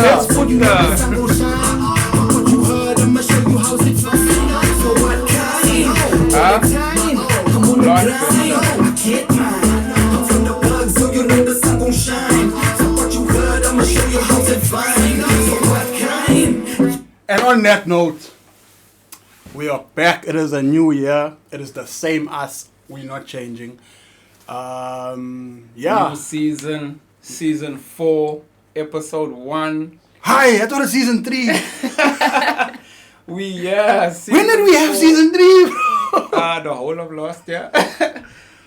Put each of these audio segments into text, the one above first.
Let's put the... And on that note, we are back. It is a new year. It is the same us. We're not changing. New season 4, episode 1. Hi, I thought it was season 3. When did we have season 3? The whole of last year.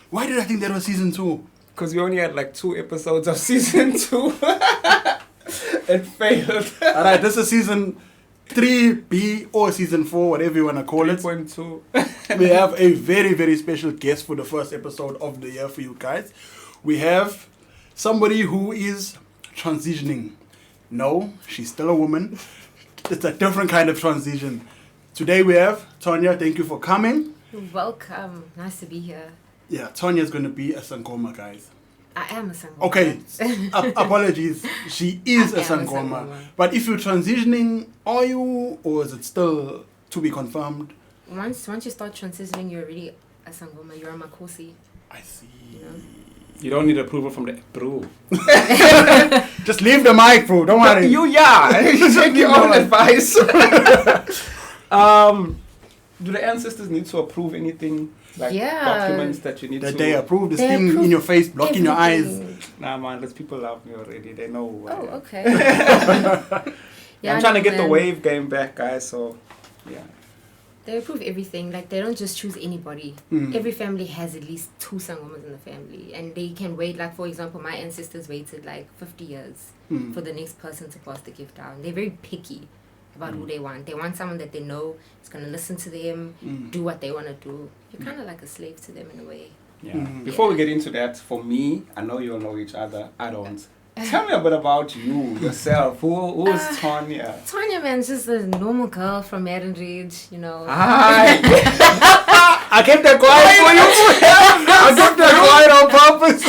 Why did I think that was season 2? Because we only had like 2 episodes of season 2. It failed. Alright, this is season 3B or season 4, whatever you want to call it. 3.2. We have a very, very special guest for the first episode of the year for you guys. We have somebody who is transitioning. No, she's still a woman. It's a different kind of transition. Today we have Tanya. Thank you for coming. Welcome. Nice to be here. Yeah, Tanya's going to be a Sangoma, guys. I am a Sangoma. Okay, apologies. She is a Sangoma. But if you're transitioning, are you, or is it still to be confirmed? Once you start transitioning, you're already a Sangoma. You're a Makosi. I see. You know? You don't need approval from the bro. Just leave the mic, bro. Don't worry. Take your own advice. Do the ancestors need to approve anything? Like documents that you need that to... they approve this thing in your face, blocking your eyes. Nah, man, those people love me already. They know who I am. Okay. I'm trying to get the wave game back, guys, so yeah. They approve everything. Like, they don't just choose anybody. Every family has at least 2 Sangomas in the family. And they can wait, like, for example, my ancestors waited, like, 50 years for the next person to pass the gift down. They're very picky about who they want. They want someone that they know is going to listen to them, do what they want to do. You're kind of like a slave to them in a way. Yeah. Before we get into that, for me, I know you all know each other. I don't. Tell me a bit about you, yourself. Who is Tanya? Tanya, man, is just a normal girl from Ridge, you know. Hi. I kept that quiet for you. I kept that quiet on purpose.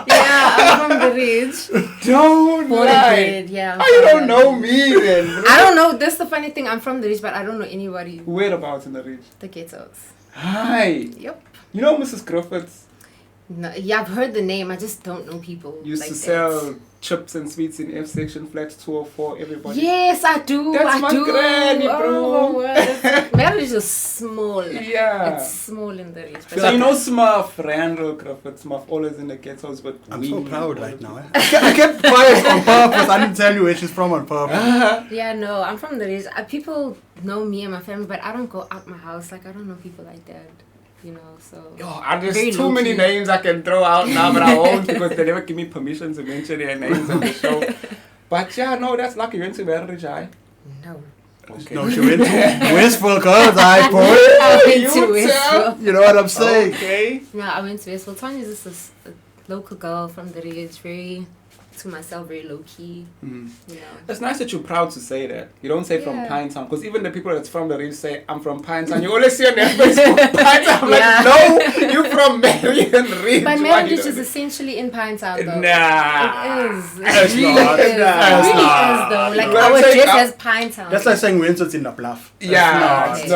Yeah, I'm from the Ridge. Don't lie. Yeah. Oh, you don't know me then, bro. I don't know. That's the funny thing. I'm from the Ridge, but I don't know anybody. Whereabouts in the Ridge? The ghettos. Hi. Yep. You know Mrs. Griffiths? No, yeah, I've heard the name. I just don't know people. Used like to that. sell chips and sweets in F section flats 204. Everybody. Yes, I do. That's my granny, bro. Marriage is small. Yeah. It's small in the Ridge. So you know Smurf, Randall Griffith, Smurf always in the ghettos, but I'm so proud right now. I kept quiet on purpose. I didn't tell you where she's from on purpose. Yeah, no, I'm from the Ridge. People know me and my family, but I don't go out my house. Like, I don't know people like that. You know, so... There's too many names I can throw out now, but I won't because they never give me permission to mention their names on the show. But yeah, no, that's lucky. You went to Ridge, No. Okay. No, she went to Westfield, girls. I went to Westfield. You know what I'm saying? Okay. No, I went to Westfield. Tanya's just a local girl from the Ridge, very... to myself, very low-key, you know. It's nice that you're proud to say that. You don't say from Pinetown, because even the people that's from the Ridge say, I'm from Pinetown. You always see on their Facebook, Pinetown. I'm like, no, you're from Marion Ridge. But Marion Ridge is essentially in Pinetown, though. Nah. It is. It's really not. is. It really is, though. Like, our dress has Pinetown. That's like saying Winston's in the bluff. Yeah, it's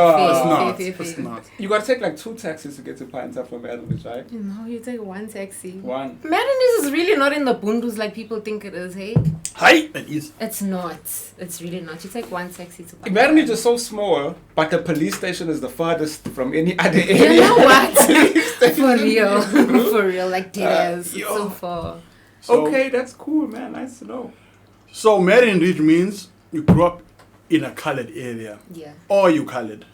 not. You gotta take like 2 taxis to get to Pinetown from Marion Ridge, right? No, you take 1 taxi. 1. Marion Ridge is really not in the bundus like people think it is, hey? Hi, it is. It's not. It's really not. You take 1 taxi to Pinetown. Marion Ridge is so small, but the police station is the furthest from any other area. You know what? For real. For real. Like, dead ass. It's so far. So, okay, that's cool, man. Nice to know. So, Marion Ridge means you grew up in a colored area. Yeah. Or you colored.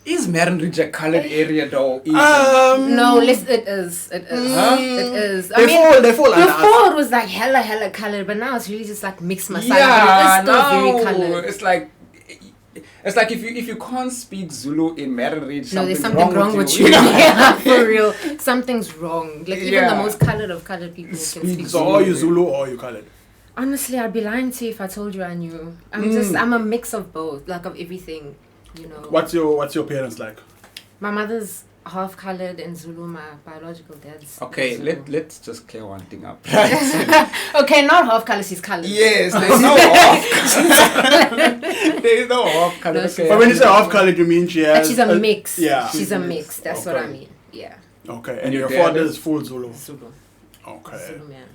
Is Marion Ridge a colored area though? No, it is. It is. Huh? It is. They fall under us. Before it was like hella colored, but now it's really just like mixed masala. Yeah, It's still very colored. It's like if you can't speak Zulu in Marion Ridge, there's something wrong with you. Yeah, for real. Something's wrong. Like even the most colored of colored people can speak So Zulu. are you Zulu or you colored? Honestly, I'd be lying to you if I told you I knew. I'm a mix of both, like of everything. You know. What's your parents like? My mother's half colored and Zulu. My biological dad's. Okay, Zulu. let's just clear one thing up. Okay, not half colored. She's colored. Yes, there's no half. There's no half colored. No, Okay. But when you say half-colored, you mean she has... But she's a mix. Yeah. She's a mix. That's what I Okay. mean. Yeah. Okay, And and your your dad father is- is full Zulu. Zulu. Okay. Zulu man.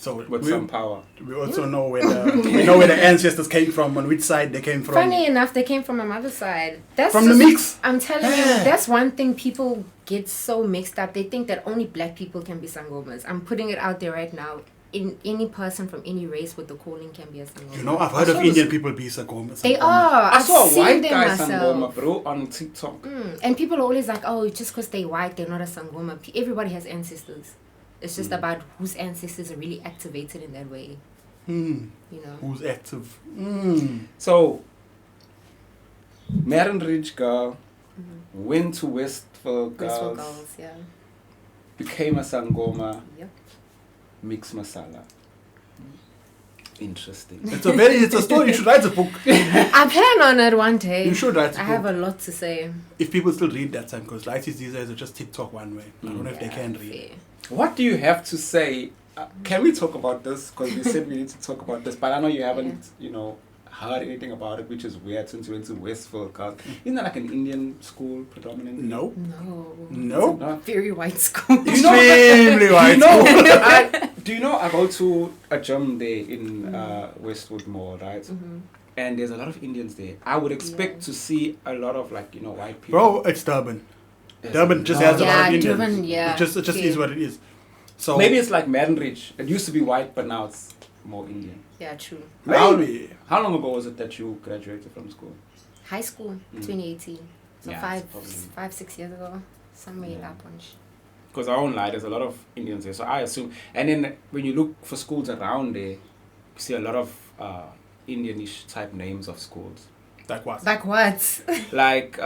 So With some power. we also know where the ancestors came from, on which side they came from. Funny enough, they came from my mother's side. That's From the just- mix? I'm telling Yeah. you, that's one thing people get so mixed up. They think that only black people can be Sangomas. I'm putting it out there right now. In any person from any race with the calling can be a Sangoma. You know, I've heard of Indian people be Sangoma. They are. I I've saw a seen white them guy myself. Sangoma, bro, on TikTok. And people are always like, oh, just because they're white, they're not a Sangoma. Everybody has ancestors. It's just about whose ancestors are really activated in that way. You know. Who's active? So, Marin Ridge girl went to Westville Graceful girls, girls, yeah. became a Sangoma, Yep. mixed masala. Interesting. It's a story. You should write a book. I plan on it one day. You should write a I book. have a lot to say. If people still read that time, because lighties these days are just TikTok one way. I don't know if they can read. Fair. What do you have to say? Can we talk about this? Because we said we need to talk about this, but I know you haven't, heard anything about it, which is weird since you went to Westville. Cause isn't that like an Indian school predominantly? No. No. Not. Very white school. Extremely white. Do you know I go to a gym there in Westwood Mall, right? And there's a lot of Indians there. I would expect to see a lot of white people. Bro, it's Durban. There's Durban a just lot. has a lot of Indians. Durban, yeah. It just is what it is. So Maybe it's like Madden Ridge. It used to be white, but now it's more Indian. Yeah, true. maybe. How long ago was it that you graduated from school? High school, 2018. So Yeah, it's probably- 6 years ago. Somewhere in that bunch. Because I won't lie, there's a lot of Indians there. So I assume. And then when you look for schools around there, you see a lot of Indianish type names of schools. Like what? Like what? Like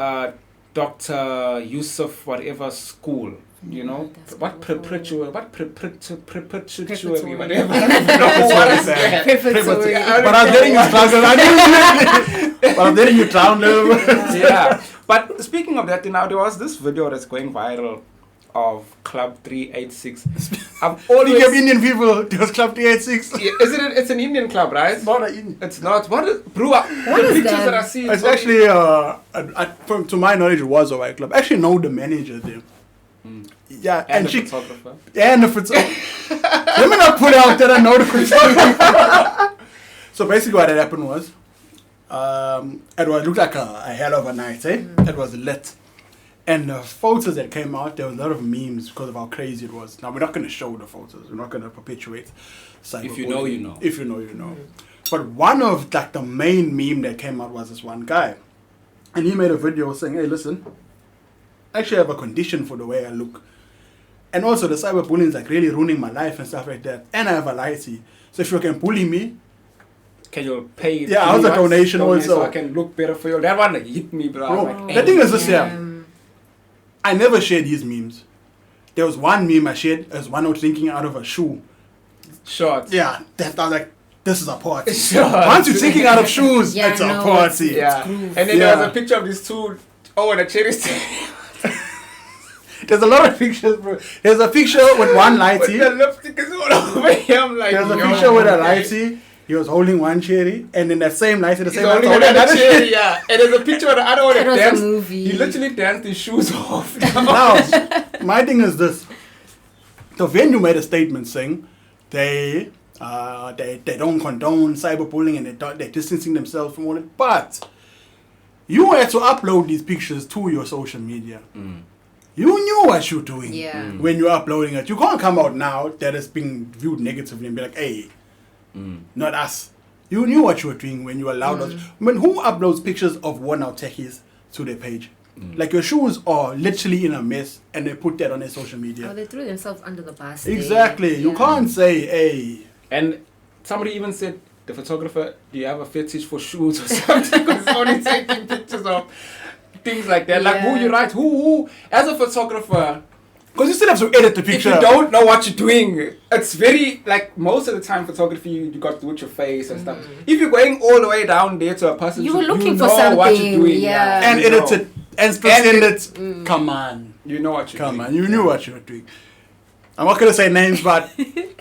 Dr. Yusuf, whatever school. You know, That's what beautiful. perpetual, Preparatory. whatever. I don't even know what is that. Preparatory. But I'm getting you struggle. But I'm getting you down level. Yeah. But speaking of that, now there was this video that's going viral of Club 386. I've Speaking of always. Indian people, there was Club 386. Yeah, isn't it? It's an Indian club, right? It's not an Indian. It's not. What is, bro? The is pictures that? that I see. It's actually, to my knowledge, it was a white club. I actually know the manager there. Yeah, and and the she photographer. and if it's let me not put out that I know the photographer. So basically, what had happened was, it looked like a hell of a night. It was lit, and the photos that came out, there was a lot of memes because of how crazy it was. Now we're not going to show the photos. We're not going to perpetuate. If you know, you know. If you know, you know. But one of like the main meme that came out was this one guy, and he made a video saying, "Hey, listen, I actually have a condition for the way I look. And also the cyberbullying is like really ruining my life and stuff like that. And I have a lighty. So if you can bully me, Can you pay? Yeah, I was a donation also. So I can look better for you. That one hit me, bro. I was Bro, like, the thing is this, yeah. Damn. I never shared these memes. There was one meme I shared as one out drinking out of a shoe. short. Yeah, that I was like, this is a party. Sure. Once you're drinking out of shoes, Yeah, it's no, a party. Yeah. groove. And then Yeah. there was a picture of these two. Oh, and a cherry stick. There's a lot of pictures, bro. There's a picture with one But the lighty. lipstick is all over here. I'm like, There's a yo, picture with a okay. lighty. He was holding one cherry, and then that same lighty, the He's same holding lighty, another cherry, yeah. And there's a picture of the other one that That was a danced. movie. He literally danced his shoes off. Now, my thing is this: the venue made a statement saying they don't condone cyberbullying and they're distancing themselves from all it. But you had to upload these pictures to your social media. You knew what you're doing Yeah. when you're uploading it. You can't come out now that it's being viewed negatively and be like, hey, not us. You knew what you were doing when you allowed us. I mean, who uploads pictures of worn-out techies to their page? Like your shoes are literally in a mess and they put that on their social media. Oh, they threw themselves under the bus. there. Exactly. You Yeah. can't say, hey. And somebody even said, the photographer, do you have a fetish for shoes or something? Because it's only taking pictures of things like that. Like, who Yeah. you right? Who? As a photographer, Because you still have to edit the if picture. you don't know what you're doing, it's very, like, most of the time photography, you got to do with your face and stuff. If you're going all the way down there to a person, You were looking for know what something, you're doing. yeah. and you edit know. it and still And send it- it. Come on. You know what you're Come doing. on. You knew what you were doing. I'm not gonna say names, but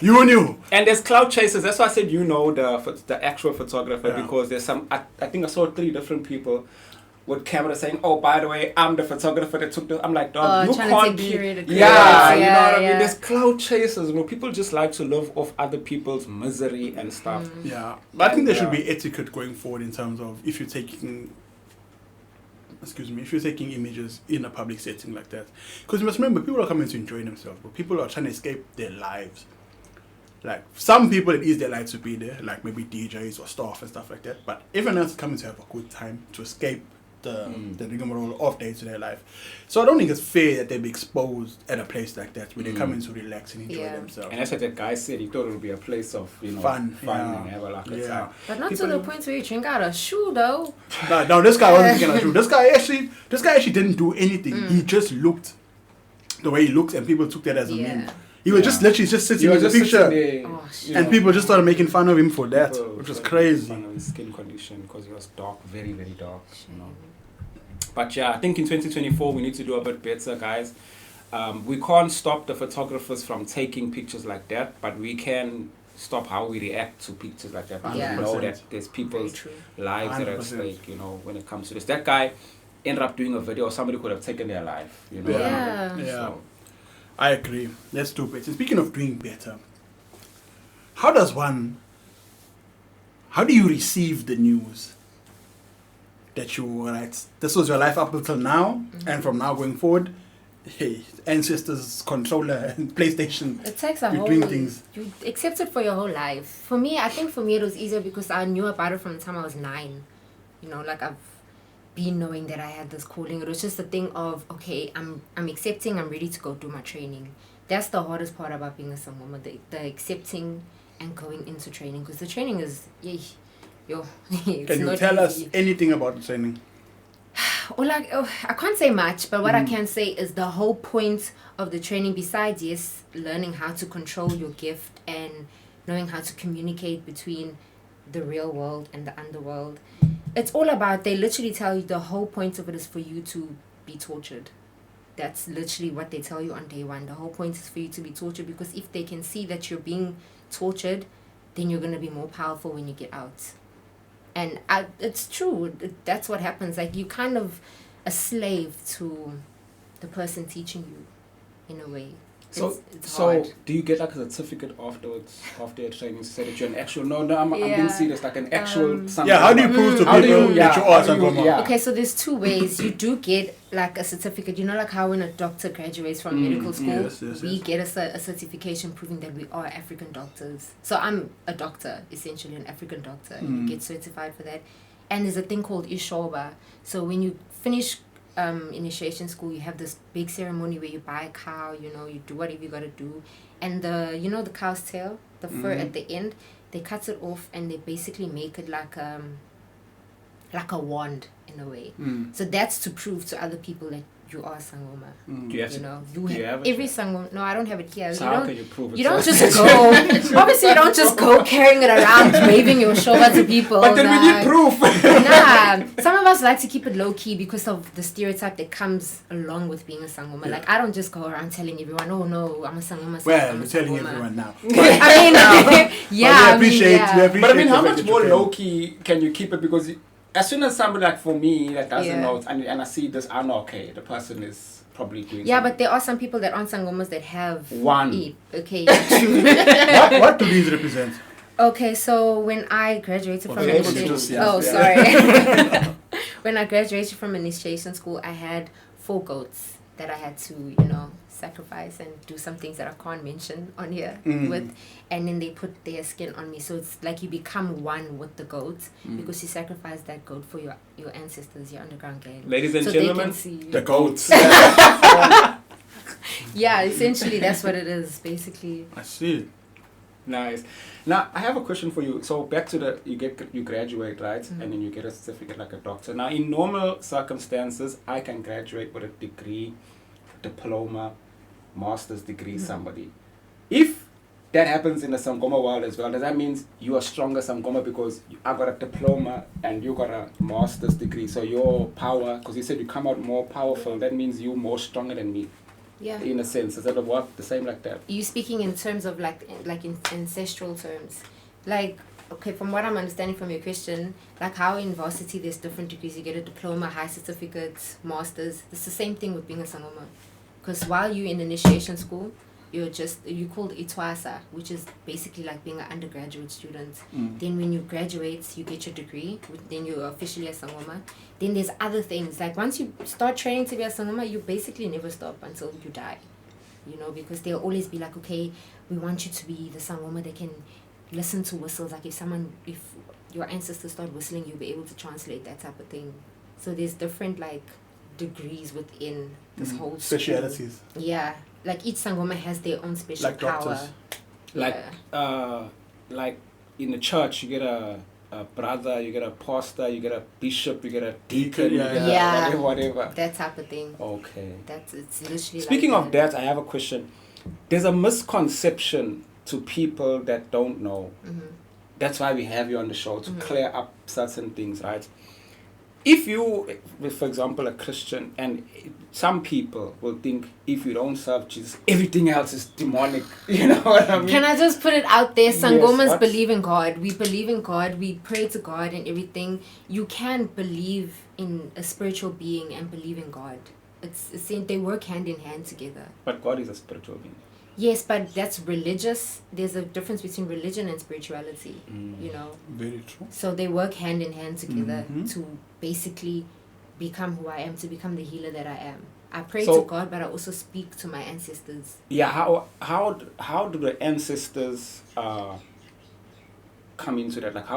you knew. And there's cloud chasers. That's why I said the actual photographer, Yeah. because there's some. I think I saw 3 different people with cameras saying, "Oh, by the way, I'm the photographer that took this." I'm like, dog, you trying to can't take curated be. photos. Yeah, you know what I Yeah. mean. There's cloud chasers. You know, people just like to live off other people's misery and stuff. Yeah, but I think there should And, be etiquette going forward in terms of if you're taking images in a public setting like that. Because you must remember, people are coming to enjoy themselves, but people are trying to escape their lives. Like, some people, it is their life to be there, like maybe DJs or staff and stuff like that, but everyone else is coming to have a good time, to escape the rigmarole of day-to-day life. So I don't think it's fair that they be exposed at a place like that where they come in to relax and enjoy themselves. And that's what that guy said. He thought it would be a place of Fun, and have a like a time. But not People- to the point where you drink out a shoe, though. No, this guy wasn't gonna do. This guy actually didn't do anything. He just looked the way he looked, and people took that as a meme. He was just literally just sitting He was in the just picture, sitting there, Oh, shit. and people just started making fun of him for that, People which was started crazy. making fun of his skin condition because he was dark, very, very dark. You know. But yeah, I think in 2024 we need to do a bit better, guys. We can't stop the photographers from taking pictures like that, but we can stop how we react to pictures like that. Yeah. We know that there's Very people's true. lives that are at 100%. stake, you know, when it comes to this. That guy ended up doing a video, somebody could have taken their life, you know. Yeah. Yeah. So, I agree. Let's do better. Speaking of doing better, how do you receive the news that this was your life up until now, and from now going forward, hey, ancestors, controller, and PlayStation, It takes a you're whole. doing things. You accept it for your whole life. For me, I think it was easier because I knew about it from the time I was 9. You know, like I've been knowing that I had this calling. It was just a thing of, okay, I'm accepting. I'm ready to go do my training. That's the hardest part about being a Sangoma, the accepting and going into training, because the training is, it's Can you not tell us easy. anything about the training? I can't say much, but what I can say is the whole point of the training, besides learning how to control your gift and knowing how to communicate between the real world and the underworld, it's all about, they literally tell you the whole point of it is for you to be tortured. That's literally what they tell you on day 1. The whole point is for you to be tortured, because if they can see that you're being tortured, then you're going to be more powerful when you get out. And it's true. That's what happens. Like, you kind of a slave to the person teaching you, in a way. It's hard. do you get like a certificate afterwards, after your training, to say that you're an actual? No, I'm being Yeah. serious, like an actual. Sangoma. Yeah, how do you prove to How do people you- that you yeah, are how do you- Sangoma? yeah. Okay, so there's 2 ways. You do get like a certificate. You know, like how when a doctor graduates from medical school, yes, we yes. get a certification proving that we are African doctors. So I'm a doctor, essentially an African doctor. You get certified for that. And there's a thing called Ishoba. So when you finish initiation school, you have this big ceremony where you buy a cow, you know, you do whatever you gotta do. And the cow's tail, the fur at the end, they cut it off and they basically make it like a wand in a way. So that's to prove to other people that you are Sangoma. Do you have You to? know, do you have it? every Sangoma. No, I don't have it here. So you how don't. can you prove it? You don't So- just go. Obviously, you don't just go carrying it around, waving your shoba to people. But then we need proof. Nah, some of us like to keep it low key because of the stereotype that comes along with being a Sangoma. Yeah. Like, I don't just go around telling everyone, "Oh no, I'm a Sangoma." Well, I'm a you're telling Sangoma." everyone now. I mean, yeah. we appreciate But I mean, how the much fact that more you low key can you keep it? Because as soon as somebody like for me that doesn't Yeah. know it, and I see this, I know okay, the person is probably doing. Yeah, something. but there are some people that aren't Sangomas that have One. it. Okay, yeah, true. what do these represent? Okay, so when I graduated from Okay, initiation, just- yeah. oh Yeah. sorry, when I graduated from initiation school, I had 4 goats that I had to, sacrifice and do some things that I can't mention on here with, and then they put their skin on me. So it's like you become one with the goats because you sacrifice that goat for your ancestors, your underground gang. Ladies and so gentlemen, they can see you. The goats. Yeah, essentially that's what it is, basically. I see. nice. Now I have a question for you. So back to you graduate, right, and then you get a certificate like a doctor. Now in normal circumstances, I can graduate with a degree, diploma, master's degree, somebody. If that happens in the Sangoma world as well, does that mean you are stronger Sangoma because I got a diploma and you got a master's degree? So your power, because you said you come out more powerful, that means you're more stronger than me. Yeah. In a sense, is that the work the same like that? You speaking in terms of like in ancestral terms, like okay, from what I'm understanding from your question, like how in varsity there's different degrees. You get a diploma, high certificates, masters. It's the same thing with being a Sangoma, because while you're in initiation school, you're called itwasa, which is basically like being an undergraduate student. Then when you graduate, you get your degree. Then you're officially a Sangoma. Then there's other things, like once you start training to be a Sangoma, you basically never stop until you die, you know, because they'll always be like, okay, we want you to be the Sangoma that can listen to whistles. Like if your ancestors start whistling, you'll be able to translate that type of thing. So there's different like degrees within this whole school. Specialities. Yeah, like each Sangoma has their own special Like power. doctors. Like in the church, you get a brother, you get a pastor, you get a bishop, you get a deacon, Yeah. whatever. That type of thing. Okay. It's literally. Speaking like of that, I have a question. There's a misconception to people that don't know. That's why we have you on the show, to clear up certain things, right? If you, for example, a Christian, and some people will think if you don't serve Jesus, everything else is demonic. You know what I mean? Can I just put it out there? Sangomas Yes, believe in God. We believe in God. We pray to God and everything. You can believe in a spiritual being and believe in God. It's they work hand in hand together. But God is a spiritual being. Yes, but that's religious. There's a difference between religion and spirituality, you know. Very true. So they work hand in hand together to basically become who I am, to become the healer that I am. I pray to God, but I also speak to my ancestors. Yeah, how do the ancestors come into that? Like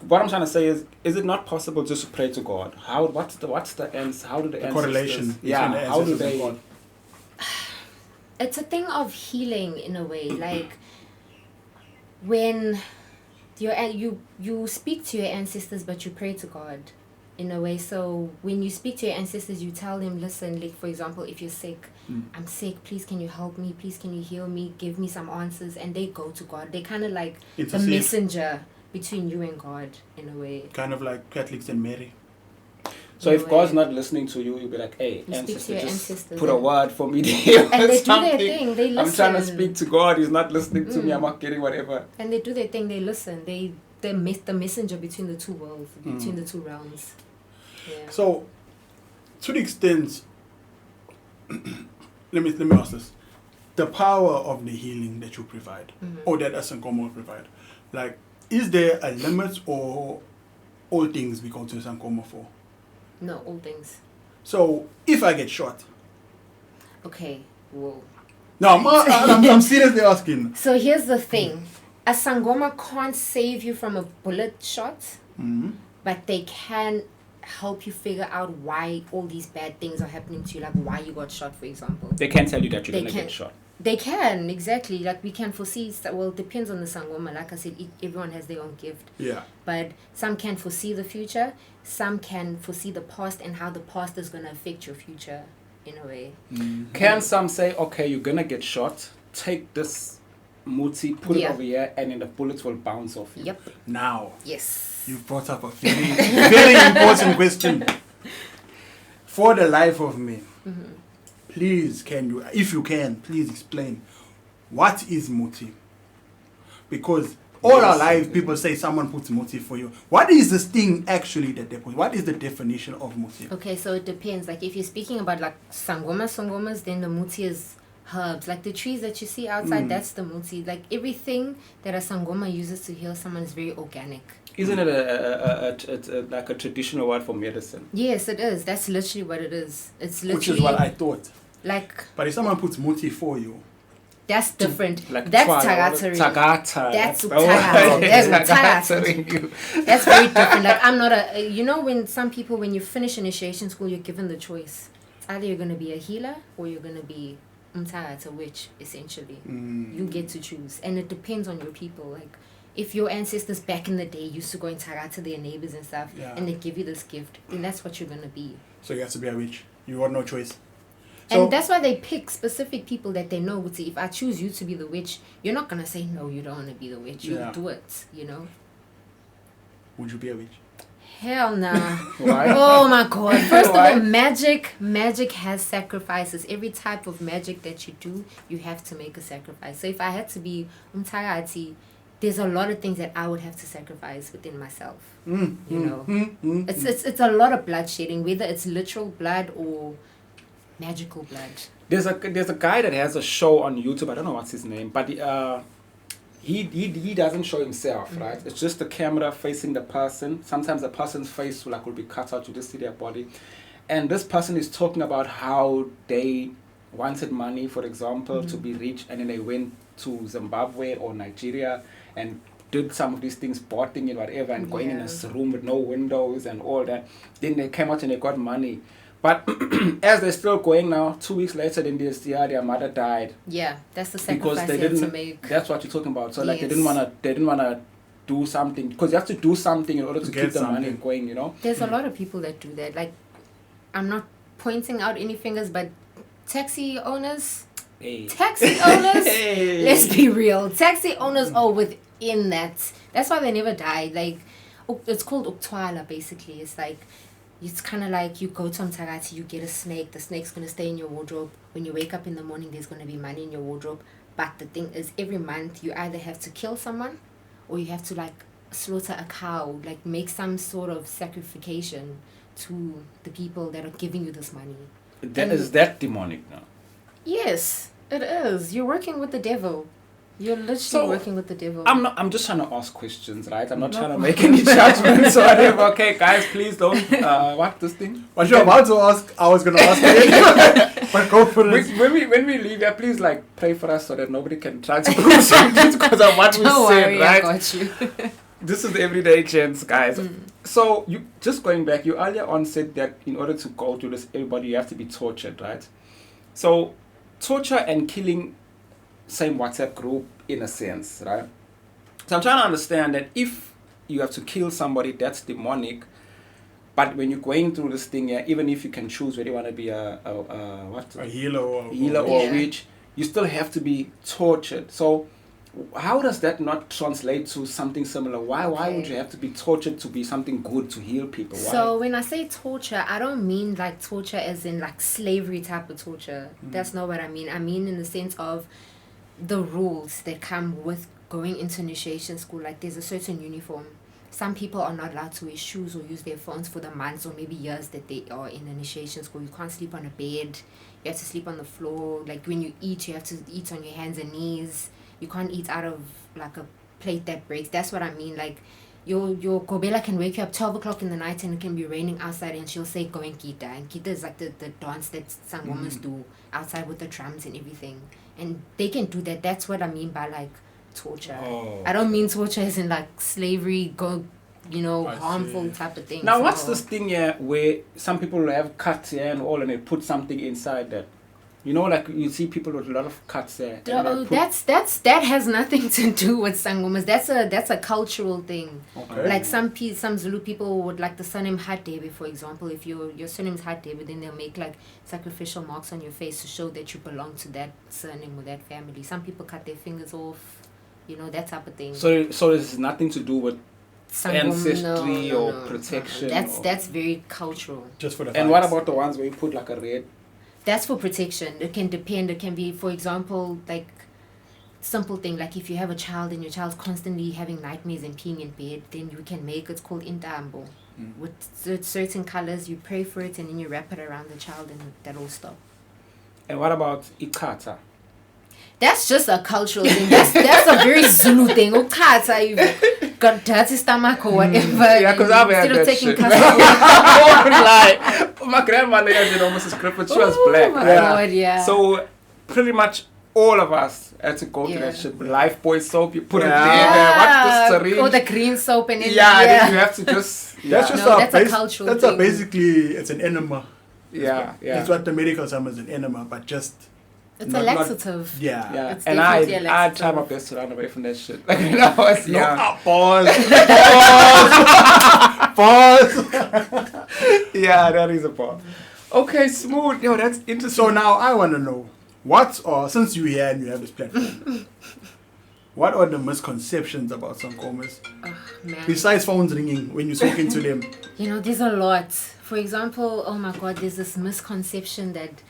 what I'm trying to say is it not possible just to pray to God? How do the ancestors, correlation between yeah, the how do ancestors and they God? It's a thing of healing in a way, like when you speak to your ancestors but you pray to God in a way. So when you speak to your ancestors, you tell them, listen, like for example, if you're sick, I'm sick, please can you help me, please can you heal me, give me some answers, and they go to God. They kind of like the messenger between you and God in a way, kind of like Catholics and Mary. So if God's not listening to you, you'll be like, hey, ancestor, just put a word for me there. And they do their thing. They listen. I'm trying to speak to God. He's not listening to me. I'm not getting whatever. And they do their thing. They listen. They're the messenger between the two worlds, between the two realms. Yeah. So, to the extent, let me ask this: the power of the healing that you provide, or that Sangoma will provide, like, is there a limit, or all things we go to Sangoma for? No, all things. So, if I get shot. Okay, whoa. No, I'm seriously asking. So here's the thing. A Sangoma can't save you from a bullet shot, but they can help you figure out why all these bad things are happening to you, like why you got shot, for example. They can tell you that you're going to get shot. They can, exactly. Like we can foresee, well, it depends on the Sangoma. Like I said, everyone has their own gift. Yeah. But some can foresee the future. Some can foresee the past and how the past is going to affect your future in a way. Can some say, okay, you're going to get shot, take this muti, put it over here, and then the bullets will bounce off you? Yep. Now. Yes. You brought up a very, very important question. For the life of me, please, if you can, please explain what is muti? Because all our lives, people say someone puts muti for you. What is this thing actually that they put? What is the definition of muti? Okay, so it depends. Like if you're speaking about like sangomas, then the muti is herbs. Like the trees that you see outside, that's the muti. Like everything that a sangoma uses to heal someone is very organic. Isn't it like a traditional word for medicine? Yes, it is. That's literally what it is. It's literally... Which is what I thought. Like... But if someone puts muti for you... That's different. Like that's tagatari. Tagata. That's tagatari. That's very different. Like I'm not a... You know when some people, when you finish initiation school, you're given the choice. It's either you're going to be a healer or you're going to be a witch, essentially. You get to choose. And it depends on your people. Like... If your ancestors back in the day used to go and tag out to their neighbors and stuff, and they give you this gift, then that's what you're going to be. So you have to be a witch. You got no choice. And that's why they pick specific people that they know would say, if I choose you to be the witch, you're not going to say, no, you don't want to be the witch. You'll do it, you know? Would you be a witch? Hell nah. Why? Oh my god. First of Why? all, magic has sacrifices. Every type of magic that you do, you have to make a sacrifice. So if I had to be umthakathi, there's a lot of things that I would have to sacrifice within myself. You know. It's a lot of bloodshedding, whether it's literal blood or magical blood. There's a guy that has a show on YouTube. I don't know what's his name, but he doesn't show himself, right? It's just the camera facing the person. Sometimes the person's face will be cut out. You just see their body, and this person is talking about how they wanted money, for example, to be rich, and then they went to Zimbabwe or Nigeria and did some of these things, botting and whatever, and going in a room with no windows and all that. Then they came out and they got money. But as they're still going now, 2 weeks later, then their mother died. Yeah, that's the Because sacrifice they you have to didn't. make. That's what you're talking about. So like Yes. they didn't wanna do something, because you have to do something in order to Get keep the money something. going. You know. There's a lot of people that do that. Like, I'm not pointing out any fingers, but taxi owners, Hey. Hey. Let's be real. Taxi owners are within that. That's why they never die. Like, it's called uktwala, basically. It's like, it's kind of like you go to umthakathi, you get a snake. The snake's going to stay in your wardrobe. When you wake up in the morning, there's going to be money in your wardrobe. But the thing is, every month, you either have to kill someone or you have to, like, slaughter a cow. Like, make some sort of sacrification to the people that are giving you this money. Is that demonic now? Yes, it is. You're working with the devil. You're literally working with the devil. I'm just trying to ask questions, right? I'm not trying to make any judgments or whatever. Okay, guys, please don't. What this thing? What you're about to ask, I was gonna ask it. But go for it. When we leave here, please pray for us so that nobody can try to prove something because of what we Don't said, worry, right? I got you. This is the everyday Gents, guys. So you just going back, you earlier on said that in order to go through this, everybody you have to be tortured, right? So torture and killing, same WhatsApp group in a sense, right? So I'm trying to understand that if you have to kill somebody, that's demonic. But when you're going through this thing, even if you can choose whether you want to be a healer or or witch, you still have to be tortured. So how does that not translate to something similar? Why would you have to be tortured to be something good to heal people? Why? So when I say torture, I don't mean like torture as in like slavery type of torture. That's not what I mean. I mean in the sense of the rules that come with going into initiation school. Like there's a certain uniform. Some people are not allowed to wear shoes or use their phones for the months or maybe years that they are in initiation school. You can't sleep on a bed. You have to sleep on the floor. Like when you eat, you have to eat on your hands and knees. You can't eat out of like a plate that breaks. That's what I mean. Like your Kobela can wake you up 12 o'clock in the night and it can be raining outside and she'll say go and Kita. And Kita is like the dance that Sangomas do outside with the drums and everything. And they can do that. That's what I mean by like torture. I don't mean torture as in like slavery, harmful type of thing. Now what's this thing here where some people have cuts here and all and they put something inside that? You know, like you see people with a lot of cuts there. That has nothing to do with Sangomas. That's a cultural thing. Okay. Like some Zulu people would like the surname Hadebe, for example. If your surname is Hadebe, then they'll make like sacrificial marks on your face to show that you belong to that surname or that family. Some people cut their fingers off, that type of thing. So it's nothing to do with ancestry or protection. That's very cultural. Just for the And what about the ones where you put like a red? That's for protection. It can depend. It can be, for example, like simple thing, like if you have a child and your child's constantly having nightmares and peeing in bed, then you can make, it's called intambo. With certain colors, you pray for it and then you wrap it around the child and that'll stop. And what about ikata? That's just a cultural thing. That's a very Zulu thing. Ukata, you've got dirty stomach or whatever. Yeah, because I've had that shit. I won't lie. My grandmother had almost a script, but she was black. Oh my God, yeah. So pretty much all of us had to go through that shit. Life Boy soap, you put it there. What's the syringe? Or the green soap and everything. Then you have to just... That's just that's a cultural that's thing. Basically, it's an enema. Yeah. That's what the medical term is, an enema, but just... It's a laxative. Yeah. It's And definitely I tried my best to run away from that shit. Like, when I was young. Pause. Yeah, that is a part. Okay, smooth. Yo, that's interesting. So now I want to know, since you're here and you have this platform, What are the misconceptions about Sangomas? Man. Besides phones ringing when you're talking to them. You know, there's a lot. For example, oh my God, there's this misconception that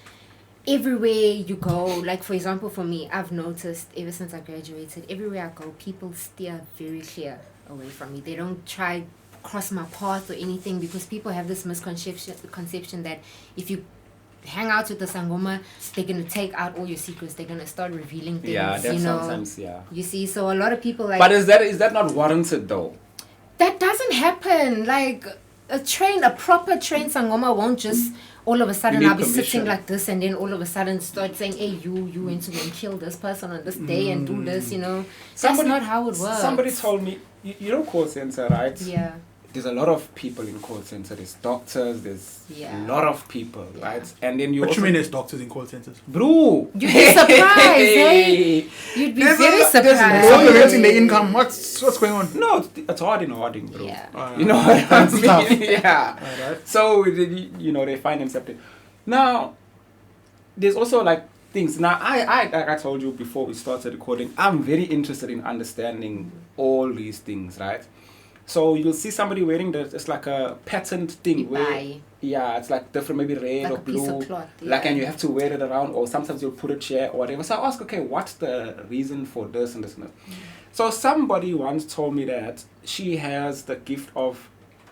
everywhere you go, like for example, for me, I've noticed ever since I graduated, everywhere I go, people steer very clear away from me. They don't try cross my path or anything because people have this misconception that if you hang out with the Sangoma, they're going to take out all your secrets. They're going to start revealing things. Yeah, that's you know, sometimes, yeah. You see, so a lot of people like... But is that not warranted though? That doesn't happen. Like, a proper trained Sangoma won't just... all of a sudden I'll be sitting like this and then all of a sudden start saying, hey, you went to go and kill this person on this day and do this, you know. That's not how it works. Somebody told me, you know call center, right? Yeah. There's a lot of people in call center. There's doctors, there's a lot of people, right? And then What you mean there's doctors in call centers? Bro! You'd be surprised, eh? You'd be very surprised. Supplementing the income. What's going on? No, it's harding, bro. Yeah. You know what I mean? Tough. Yeah. Alright. So, you know, they find themselves there. Now, there's also like things. Now, I like I told you before we started recording, I'm very interested in understanding all these things, right? So you'll see somebody wearing this, it's like a patterned thing where, yeah, it's like different, maybe red like or a piece blue, of cloth, like, and you have to wear it around, or sometimes you'll put a chair or whatever. So I ask, okay, what's the reason for this and this and that? So somebody once told me that she has the gift of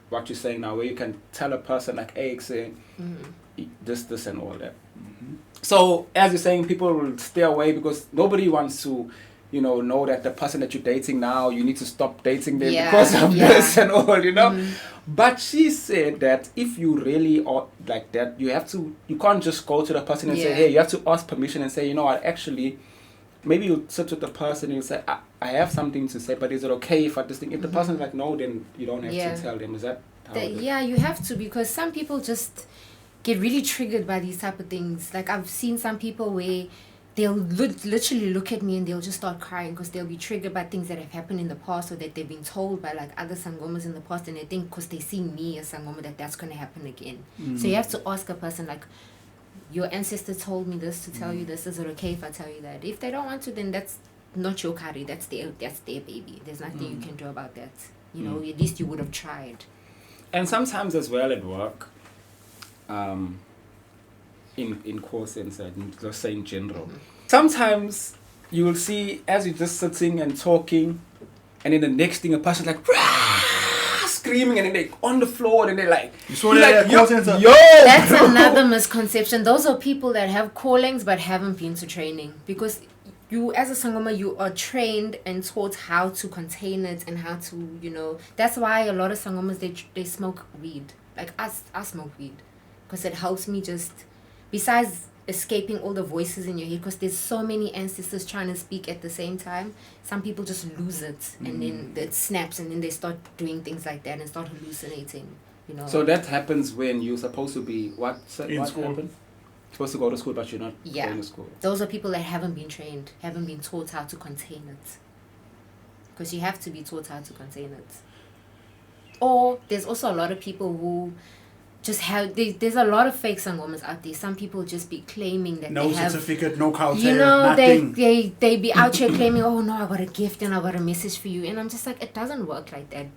what you're saying now, where you can tell a person like, hey, say, this and all that. So as you're saying, people will stay away because nobody wants to, you know that the person that you're dating now, you need to stop dating them because of this and all, you know. But she said that if you really are like that, you can't just go to the person and say, hey, you have to ask permission and say, you know what, actually, maybe you sit with the person and you say, I have something to say, but is it okay if I this thing? If the person's like, no, then you don't have to tell them. Is that how it is? Yeah, you have to, because some people just get really triggered by these type of things. Like I've seen some people where they'll literally look at me and they'll just start crying because they'll be triggered by things that have happened in the past or that they've been told by like other Sangomas in the past, and they think because they see me as Sangoma that's going to happen again. So you have to ask a person like, your ancestor told me this to tell you this. Is it okay if I tell you that? If they don't want to, then that's not your kari. That's their baby. There's nothing you can do about that. You know, at least you would have tried. And sometimes as well at work, in call center, let's say in general, sometimes you will see as you're just sitting and talking, and then the next thing a person's like screaming, and then they on the floor, and they're like, you saw that call center? Yo, that's another misconception. Those are people that have callings but haven't been to training, because you as a Sangoma, you are trained and taught how to contain it and how to, you know. That's why a lot of Sangomas they smoke weed. Like I smoke weed because it helps me just, besides escaping all the voices in your head, because there's so many ancestors trying to speak at the same time. Some people just lose it and then it snaps and then they start doing things like that and start hallucinating, you know. So that happens when you're supposed to be what school. Happened? Supposed to go to school, but you're not going to school. Those are people that haven't been trained, haven't been taught how to contain it, because you have to be taught how to contain it. Or there's also a lot of people who just have, there's a lot of fake Sangomas out there. Some people just be claiming that no they have certificate, no culture, you know, nothing. they be out here claiming, oh no, I got a gift and I got a message for you, and I'm just like, it doesn't work like that.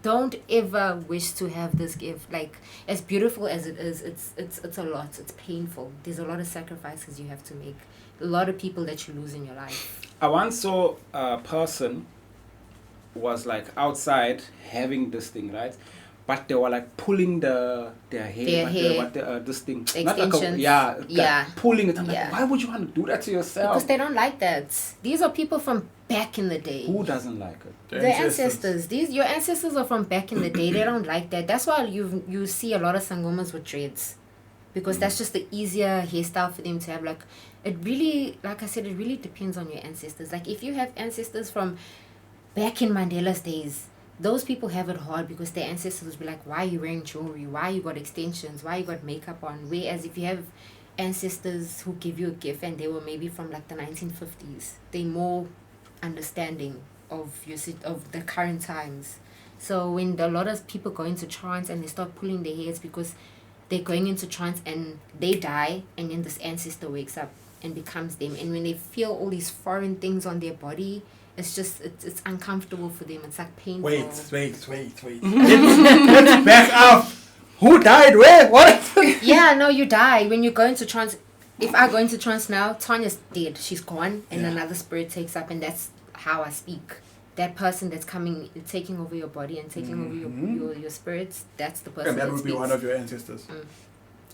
Don't ever wish to have this gift. Like, as beautiful as it is, it's a lot. It's painful. There's a lot of sacrifices you have to make. A lot of people that you lose in your life. I once saw a person was like outside having this thing, right? But they were like pulling their hair. This thing. Extensions. Not like pulling it. I'm like, why would you want to do that to yourself? Because they don't like that. These are people from back in the day. Who doesn't like it? The ancestors. Your ancestors are from back in the day. They don't like that. That's why you see a lot of Sangomas with dreads. Because that's just the easier hairstyle for them to have. Like, it really, like I said, it really depends on your ancestors. Like, if you have ancestors from back in Mandela's days, those people have it hard because their ancestors will be like, why are you wearing jewelry? Why you got extensions? Why you got makeup on? Whereas if you have ancestors who give you a gift and they were maybe from like the 1950s, they're more understanding of the current times. So when a lot of people go into trance and they start pulling their hairs because they're going into trance and they die, and then this ancestor wakes up and becomes them. And when they feel all these foreign things on their body, it's just it's uncomfortable for them. It's like painful. Wait. Let's back up. Who died? Where? What? Yeah, no, you die when you go into trance. If I go into trance now, Tanya's dead. She's gone, and another spirit takes up, and that's how I speak. That person that's coming, taking over your body and taking over your spirits, that's the person. And that would speaks. be one of your ancestors.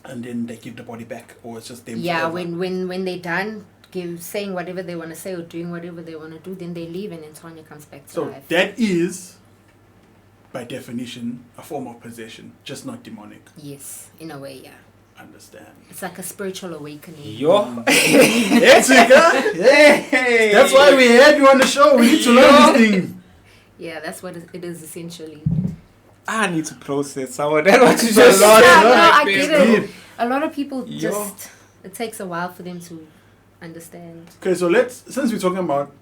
And then they give the body back, or it's just them. Yeah, forever. when they're done saying whatever they want to say or doing whatever they want to do, then they leave, and then Tanya comes back to life. So that is, by definition, a form of possession, just not demonic. Yes, in a way, yeah. Understand. It's like a spiritual awakening. Yo. Yes, hey. That's why we had you on the show. We need to learn this thing. Yeah, that's what it is essentially. I need to process some of that. What you It's just a lot, said. No, I It's get it. deep. A lot of people Yo. just, it takes a while for them to understand. Okay, so since we're talking about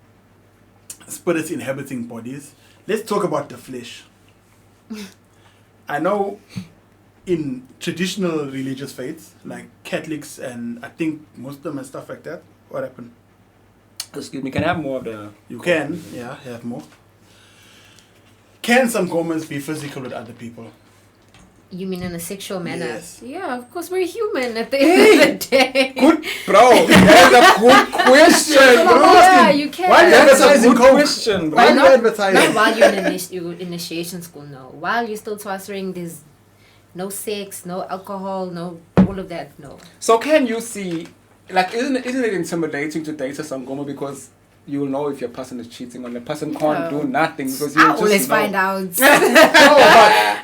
spirits inhabiting bodies, let's talk about the flesh. I know in traditional religious faiths, like Catholics and I think Muslim and stuff like that, what happened? Excuse me, can I have more of the... You can, yeah, have more. Can Sangomas be physical with other people? You mean in a sexual manner? Yes. Yeah, of course, we're human at the end of the day. Good, bro. That is a good question, bro. Yeah, you can. Why That's a advertising good Coke? question, bro. Why are you Not advertising? while you're in initiation school, no. While you're still tossing, there's no sex, no alcohol, no all of that, no. So can you see, like, isn't it intimidating to date a Sangoma because you'll know if your person is cheating on the person can't do nothing because you I just always know. find out. No,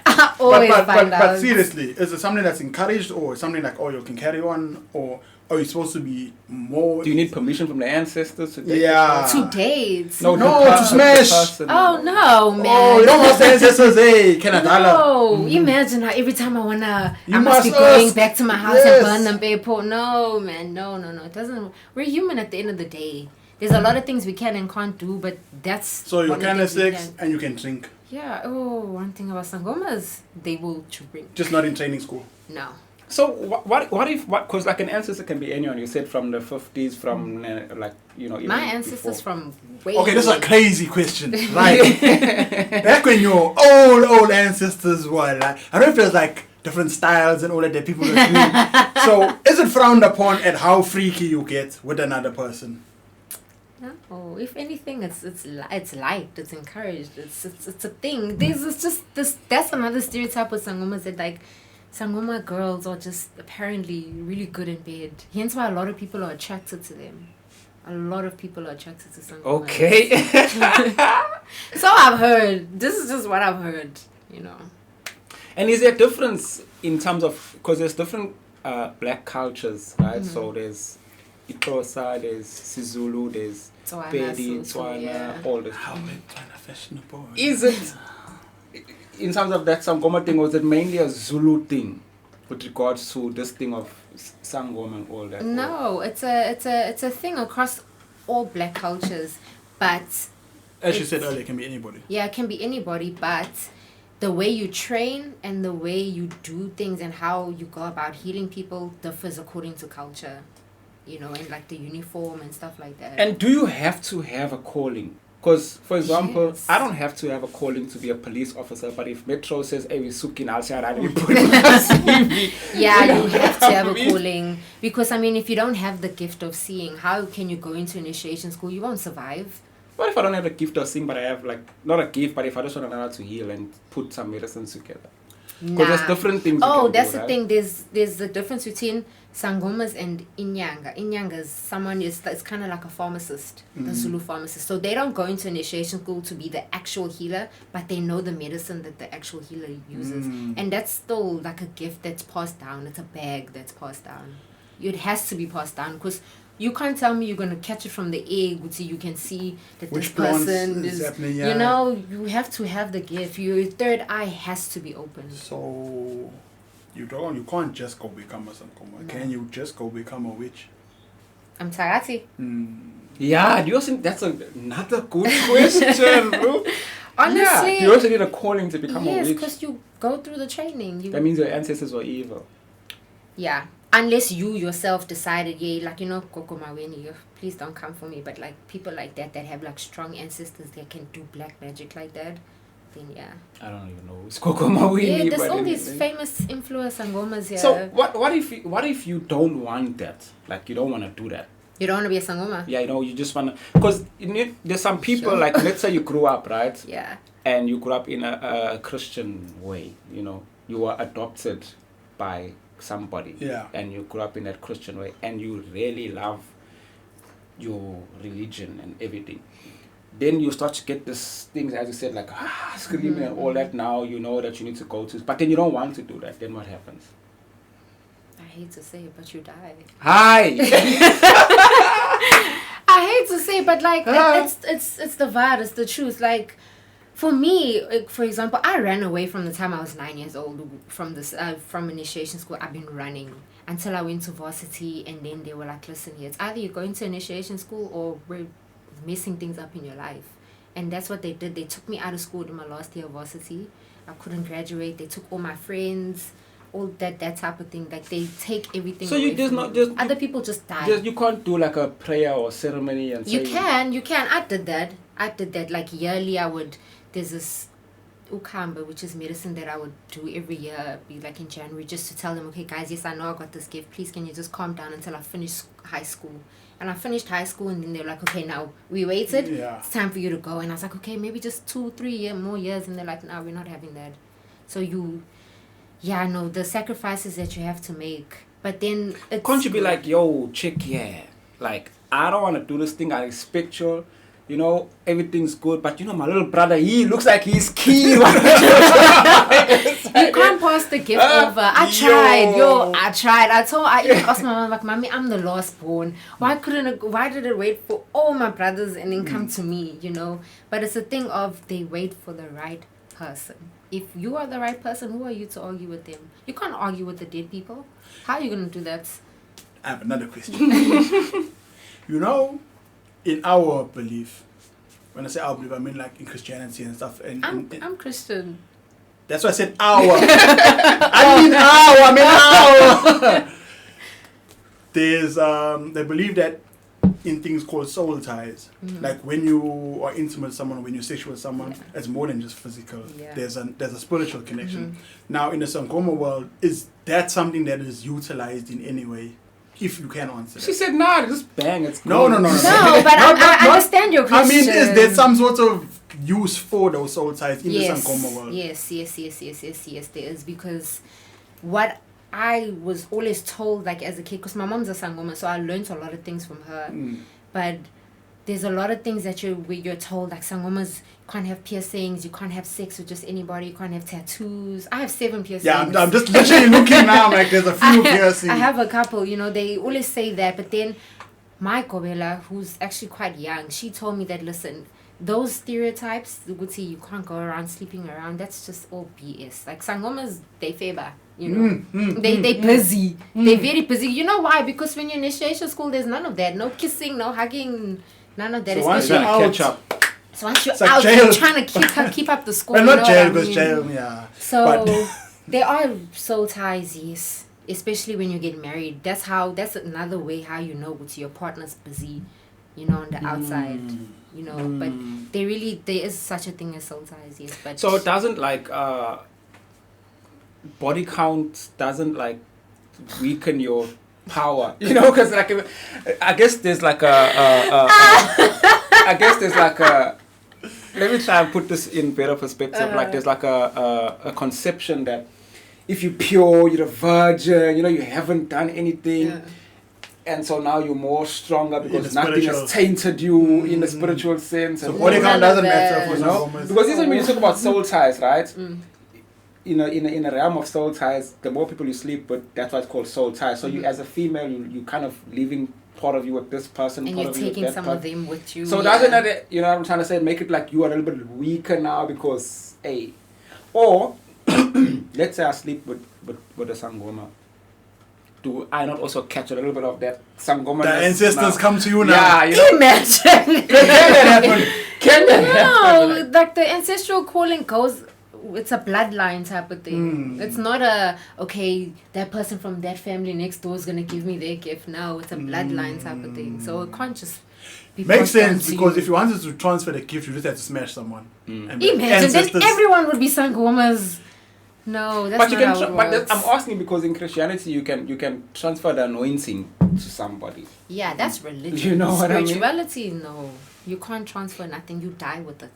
I always find out. but seriously, is it something that's encouraged or something like, oh, you can carry on, or are you supposed to be more? Do you need permission from the ancestors to date? Yeah. To date. No, the to smash. person. Oh no, man. Oh, you don't want the ancestors, hey, can I No, imagine how every time I wanna, You I must be must going ask. back to my house Yes. and burn them paper. No, man, no. It doesn't. We're human at the end of the day. There's a lot of things we can and can't do, but that's. So you one of the can have things we sex can. and you can drink, Yeah. Oh, one thing about Sangomas, they will drink. just not in training school. No. So what if because like an ancestor can be anyone, you said from the 50s, from like, you know, even My ancestors before. from way. Okay, this is a crazy question. Right. Back when your old ancestors were like, I don't know if there's like different styles and all that people are doing. So is it frowned upon at how freaky you get with another person? No, if anything, it's liked, it's encouraged, it's a thing. It's just this. That's another stereotype with Sangomas that like Sangoma girls are just apparently really good in bed. Hence why a lot of people are attracted to them. A lot of people are attracted to Sangoma. Okay. So I've heard. This is just what I've heard. You know. And is there a difference in terms of, because there's different black cultures, right? So there's Itosa, there's Sizulu, there's Tswana, Pedi, Sotho, Tswana, yeah. all this. How am I fashionable? Is it, in terms of that Sangoma thing, was it mainly a Zulu thing with regards to this thing of Sangoma and all that? No, it's a thing across all black cultures, but As you said earlier, it can be anybody. yeah, it can be anybody, but the way you train and the way you do things and how you go about healing people differs according to culture, you know, and like the uniform and stuff like that. And do you have to have a calling? Because, for example, Yes. I don't have to have a calling to be a police officer, but if Metro says, hey, we're sucking, I'll say, I don't put it on my CV. Yeah, you have to have I a mean- calling, because I mean, if you don't have the gift of seeing, how can you go into initiation school? You won't survive. What if I don't have a gift of seeing, but I have, like, not a gift, but if I just want to learn how to heal and put some medicines together? Because there's different things you Oh, can that's do, the right? thing. There's the difference between Sangomas and Inyanga. Inyanga is someone it's kind of like a pharmacist, the Zulu pharmacist. So they don't go into initiation school to be the actual healer, but they know the medicine that the actual healer uses, and that's still like a gift that's passed down. It's a bag that's passed down. It has to be passed down because you can't tell me you're going to catch it from the air so you can see that Which this person plants is is, happening, you yeah. know, you have to have the gift. Your third eye has to be open. So you can't just go become a Sangoma. No. Can you just go become a witch? I'm Tagati. Yeah, do you think that's another good question, bro? Honestly, Yeah, you also need a calling to become a yes, witch. because you go through the training. That means your ancestors were evil. Yeah, unless you yourself decided, yeah, like, you know, Koko Maweni, please don't come for me, but like people like that have like strong ancestors that can do black magic like that, then yeah. I don't even know. It's Koko Maweni. Yeah, there's all these famous influence Sangomas here. So what if you don't want that? Like you don't want to do that. You don't want to be a Sangoma? Yeah, you know, you just want to, because there's some people like, let's say you grew up, right? Yeah. And you grew up in a Christian way, you know, you were adopted by somebody, and you grew up in that Christian way, and you really love your religion and everything. Then you start to get these things, as you said, like screaming and all that. Now you know that you need to go to, but then you don't want to do that. Then what happens? I hate to say it, but you die. Hi. I hate to say, but like it's the vibe, it's the truth. Like. For me, for example, I ran away from the time I was 9 years old from initiation school. I've been running until I went to varsity, and then they were like, listen here, it's either you're going to initiation school or we're messing things up in your life. And that's what they did. They took me out of school in my last year of varsity. I couldn't graduate. They took all my friends, all that type of thing. Like they take everything. So away you just from not you. just other people just die. You can't do like a prayer or ceremony and you can. I did that. Like yearly there's this ukamba, which is medicine that I would do every year, be like in January, just to tell them, okay guys, yes I know I got this gift, please can you just calm down until I finish high school. And I finished high school, and then they're like, okay, now we waited, it's time for you to go. And I was like, okay, maybe just 2-3 more years. And they're like, no, we're not having that. So I know the sacrifices that you have to make, but then can't you be like, yo, chick, like I don't want to do this thing, I respect you. You know, everything's good, but you know, my little brother, he looks like he's keen. You can't pass the gift over. I tried. I even asked my mom, like, Mommy, I'm the last born. Why did it wait for all my brothers and then come to me, you know? But it's a thing of they wait for the right person. If you are the right person, who are you to argue with them? You can't argue with the dead people. How are you going to do that? I have another question. You know, in our belief, when I say our belief, I mean like in Christianity and stuff. I'm Christian. That's why I said our. I mean our. There's they believe that in things called soul ties, like when you are intimate with someone, when you're sexual with someone, it's more than just physical. There's a spiritual connection. Now in the Sangoma world, is that something that is utilized in any way? If you can answer that. She said, nah, just bang, it's cool. No. No, but I understand your question. I mean, is there some sort of use for those soul ties in the Sangoma world? Yes, there is. Because what I was always told, like as a kid, because my mom's a Sangoma, so I learned a lot of things from her. But there's a lot of things that you're told, like Sangomas can't have piercings, you can't have sex with just anybody, you can't have tattoos. I have 7 piercings. Yeah, I'm just literally looking now, like there's a few piercings. I have a couple, you know, they always say that, but then my Kobela, who's actually quite young, she told me that, listen, those stereotypes, you can't go around sleeping around, that's just all BS. Like Sangomas, they favor, you know. They busy. They're very busy. You know why? Because when you're in initiation school, there's none of that. No kissing, no hugging, none of that. So once you're out, so once you're out, you're trying to keep up the school. Well, not jail, because jail, yeah. So there are soul ties, yes. Especially when you get married. That's another way how you know your partner's busy, you know, on the outside. You know, but there is such a thing as soul ties, yes. But so it doesn't like body count doesn't like weaken your power, you know, because like I guess there's like let me try and put this in better perspective. Like there's like a conception that if you're pure, you're a virgin, you know, you haven't done anything. And so now you're more stronger because nothing has tainted you in the spiritual sense. So body count doesn't matter for Sangomas. Because even when you talk about soul ties, right? In a realm of soul ties, the more people you sleep with, that's why it's called soul ties. So you, as a female, you kind of leaving part of you with this person, and part you're of you with taking that some person. of them with you. So doesn't that, you know what I'm trying to say, make it like you are a little bit weaker now because, or let's say I sleep with a Sangoma. Do I not also catch a little bit of that Sangoma? The ancestors come to you now. Yeah, you know. Imagine. Can that happen? Like the ancestral calling goes it's a bloodline type of thing. It's not a, okay, that person from that family next door is going to give me their gift. No, it's a bloodline type of thing. So it can't just be Makes sense, because you. if you wanted to transfer the gift, you just had to smash someone. And Imagine, then everyone would be Sangomas. No, that's But you not can. how it But works. I'm asking because in Christianity you can transfer the anointing to somebody. Yeah, that's religion. You know what I mean? Spirituality, no. You can't transfer nothing. You die with it.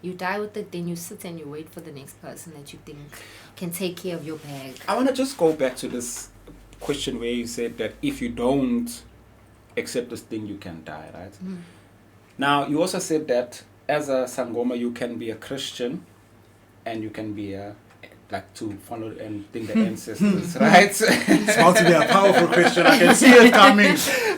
You die with it, then you sit and you wait for the next person that you think can take care of your bag. I want to just go back to this question where you said that if you don't accept this thing, you can die, right? Now, you also said that as a Sangoma, you can be a Christian and you can be a, like, to follow and think the ancestors, right? It's about to be a powerful question. I can see it coming.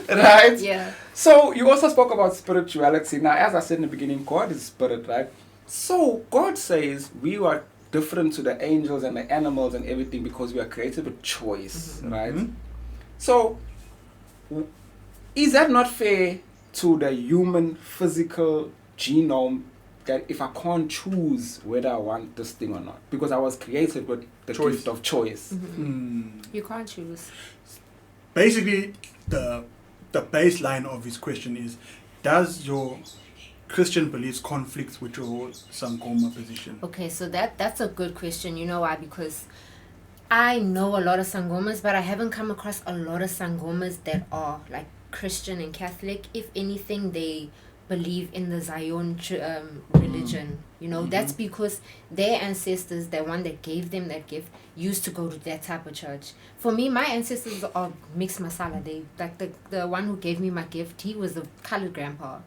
Right? Yeah. So, you also spoke about spirituality. Now, as I said in the beginning, God is spirit, right? So, God says we are different to the angels and the animals and everything because we are created with choice, right? So, is that not fair to the human physical genome that if I can't choose whether I want this thing or not? Because I was created with the gift of choice. You can't choose. Basically, the baseline of his question is, does your Christian beliefs conflict with your Sangoma position? Okay, so that's a good question. You know why? Because I know a lot of Sangomas, but I haven't come across a lot of Sangomas that are like Christian and Catholic. If anything, they believe in the Zion religion. You know, that's because their ancestors, the one that gave them that gift, used to go to that type of church. For me, my ancestors are mixed masala. They like the one who gave me my gift. He was a colored grandpa,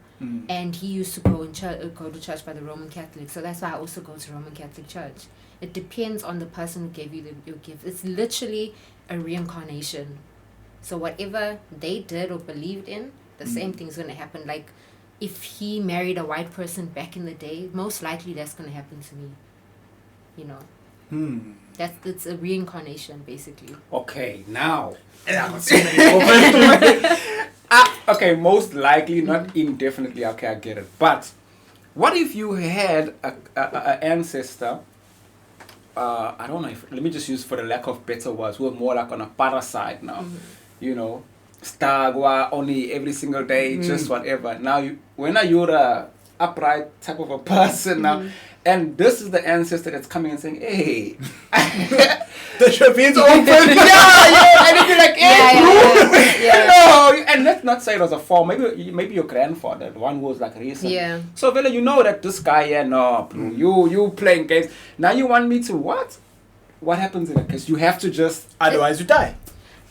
and he used to go to church by the Roman Catholic. So that's why I also go to Roman Catholic church. It depends on the person who gave you your gift. It's literally a reincarnation. So whatever they did or believed in, the same thing's going to happen. Like, if he married a white person back in the day, most likely that's going to happen to me. You know? It's a reincarnation, basically. Okay, now. Okay, Okay, most likely, not indefinitely. Okay, I get it. But what if you had a ancestor? I don't know. Let me just use, for the lack of better words, who were more like on a parasite now. You know, stagwa only every single day, just whatever. Now, when you're a upright type of a person now, and this is the ancestor that's coming and saying, "Hey, the champagne's open." and you'd be like, "Hey, Yeah. no." And let's not say it was a fall. Maybe your grandfather, the one who was like recent. Yeah. So, Vela, you know that this guy, no, bro, you playing games. Now you want me to what? What happens in that case? You have to just. Otherwise, you die.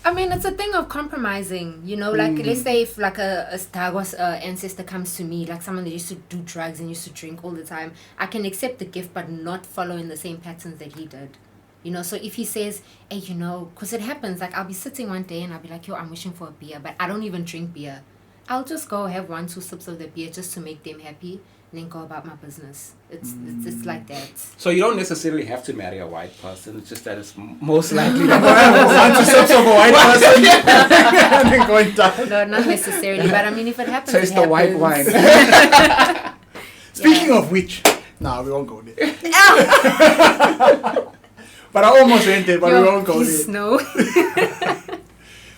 I mean, it's a thing of compromising, you know, like, let's say if like a Stagos ancestor comes to me, like someone that used to do drugs and used to drink all the time, I can accept the gift but not follow in the same patterns that he did. You know, so if he says, hey, you know, because it happens, like I'll be sitting one day and I'll be like, yo, I'm wishing for a beer, but I don't even drink beer. I'll just go have 1-2 sips of the beer just to make them happy and then go about my business. It's like that. So you don't necessarily have to marry a white person. It's just that it's most likely that 1-2 sips of a white person and then going down. No, not necessarily, but I mean, if it happens, taste it the white happens. wine. Speaking of which, nah, we won't go there. But I almost went there, but we won't go please, there. no.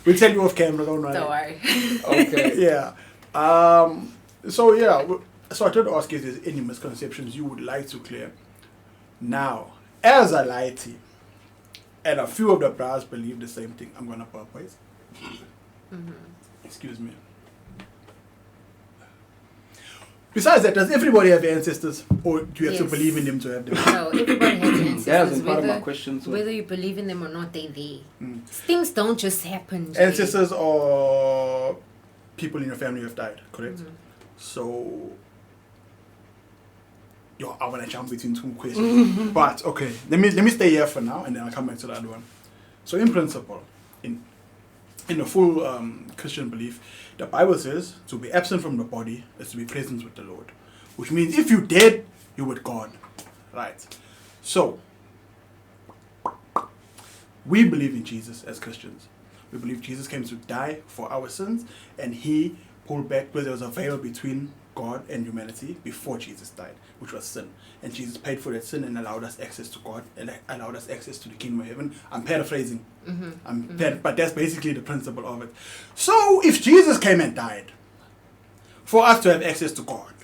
We'll tell you off camera, don't worry. Don't worry. Okay. Yeah. So I tried to ask if there's any misconceptions you would like to clear. Now, as a laity, and a few of the brothers believe the same thing. I'm gonna purpose. Excuse me. Besides that, does everybody have ancestors, or do you have to Yes. believe in them to have them? No, everybody has ancestors. That was part of my question too. Whether you believe in them or not, they're there. Things don't just happen. Jay. Ancestors or people in your family who have died, correct? So, I want to jump between two questions. But, okay, let me stay here for now, and then I'll come back to the other one. So, in principle, in a full Christian belief, the Bible says to be absent from the body is to be present with the Lord. Which means if you're dead, you're with God. Right? So, we believe in Jesus as Christians. We believe Jesus came to die for our sins, and he pulled back because there was a veil between God and humanity before Jesus died, which was sin. And Jesus paid for that sin and allowed us access to God and allowed us access to the kingdom of heaven. I'm paraphrasing. But that's basically the principle of it. So if Jesus came and died for us to have access to God,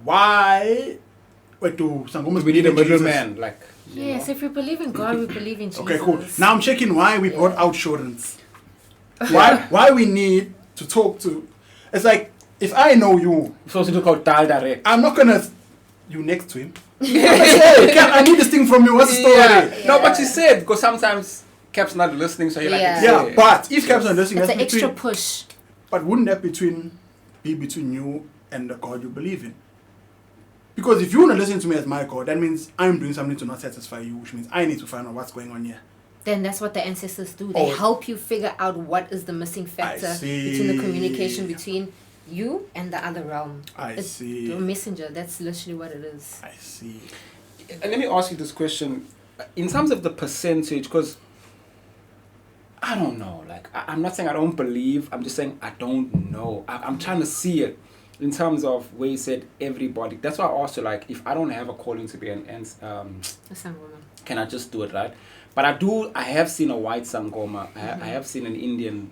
why... Wait, do Sangoma We need a middleman, like... Yes, if we believe in God, we believe in Jesus. Okay, cool. Now I'm checking why we brought out Shorens. Why we need to talk to... It's like, if I know you... We're supposed to talk about Dal direct. I'm not gonna... You next to him. Hey, Cap, I need this thing from you. What's the story? Yeah. No, but you said, because sometimes Cap's not listening, so you're like... Yeah, but if Cap's not listening, it's that's an extra between... push. But wouldn't that be between you and the God you believe in? Because if you want to listen to me as my God, that means I'm doing something to not satisfy you, which means I need to find out what's going on here. Then that's what the ancestors do. They help you figure out what is the missing factor between the communication between you and the other realm. It's the messenger. That's literally what it is. I see. And let me ask you this question. In terms of the percentage, because I don't know. Like, I'm not saying I don't believe. I'm just saying I don't know. I'm trying to see it. In terms of where you said everybody, that's why I asked you, like, if I don't have a calling to be a Sangoma, can I just do it, right? But I have seen a white Sangoma, I have seen an Indian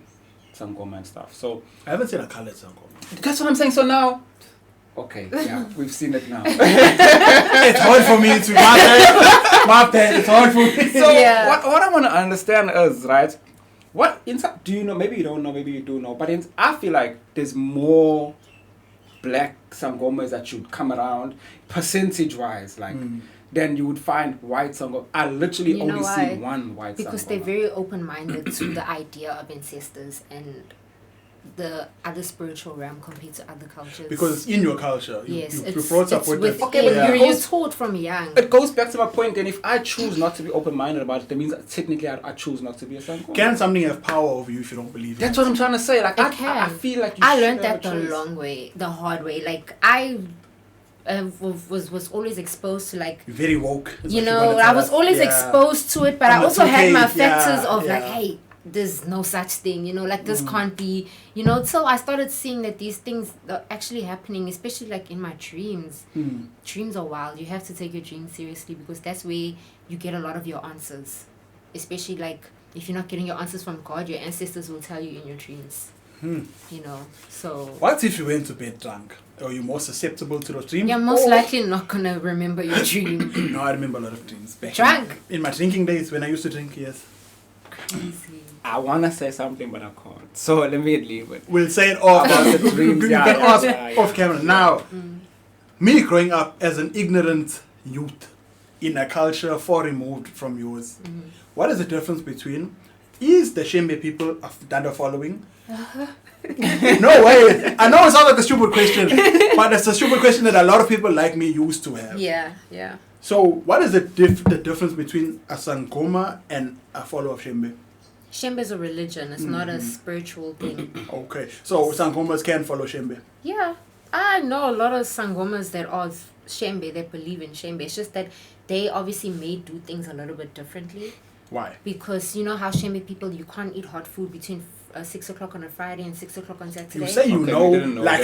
Sangoma and stuff. So I haven't seen a colored Sangoma. That's what I'm saying. So now, okay, yeah, we've seen it now. It's hard for me to, my bad, it's hard for me. So what I want to understand is, right, what inside, do you know, maybe you don't know, maybe you do know, but I feel like there's more black Sangomas that should come around percentage-wise, like, then you would find white Sangoma. I literally only see one white Sangoma. Because they're very open-minded to the idea of ancestors and the other spiritual realm compared to other cultures. Because it's in your culture. Yes, you brought up with it. Okay, but you're taught from young. It goes back to my point, and if I choose not to be open-minded about it, that means that technically I choose not to be a Sangoma. Can something have power over you if you don't believe it? That's what I'm trying to say. Like, I feel like I learned that the long way, the hard way. Like, I was always exposed to, like... You're very woke. You know, I was always exposed to it, but I also had my factors of, like, hey... There's no such thing, you know, like this can't be, you know, till I started seeing that these things are actually happening, especially like in my dreams. Dreams are wild. You have to take your dreams seriously because that's where you get a lot of your answers. Especially like if you're not getting your answers from God, your ancestors will tell you in your dreams. You know, so... What if you went to bed drunk? Are you more susceptible to those dreams? You're most likely not going to remember your dream. No, I remember a lot of dreams. Drunk? In my drinking days, when I used to drink, yes. Crazy. I want to say something, but I can't. So let me leave it. We'll say it off. About the dreams. You can ask off camera. Now, me growing up as an ignorant youth in a culture far removed from yours, what is the difference between, is the Shembe people of Danda following? No way. I know it sounds like a stupid question, but it's a stupid question that a lot of people like me used to have. Yeah. So, what is the difference between a Sangoma and a follower of Shembe? Shembe is a religion. It's not a spiritual thing. Okay. So, Sangomas can follow Shembe? Yeah. I know a lot of Sangomas that are Shembe, that believe in Shembe. It's just that they obviously may do things a little bit differently. Why? Because you know how Shembe people, you can't eat hot food between 6 o'clock on a Friday and 6 o'clock on Saturday. You say you know, like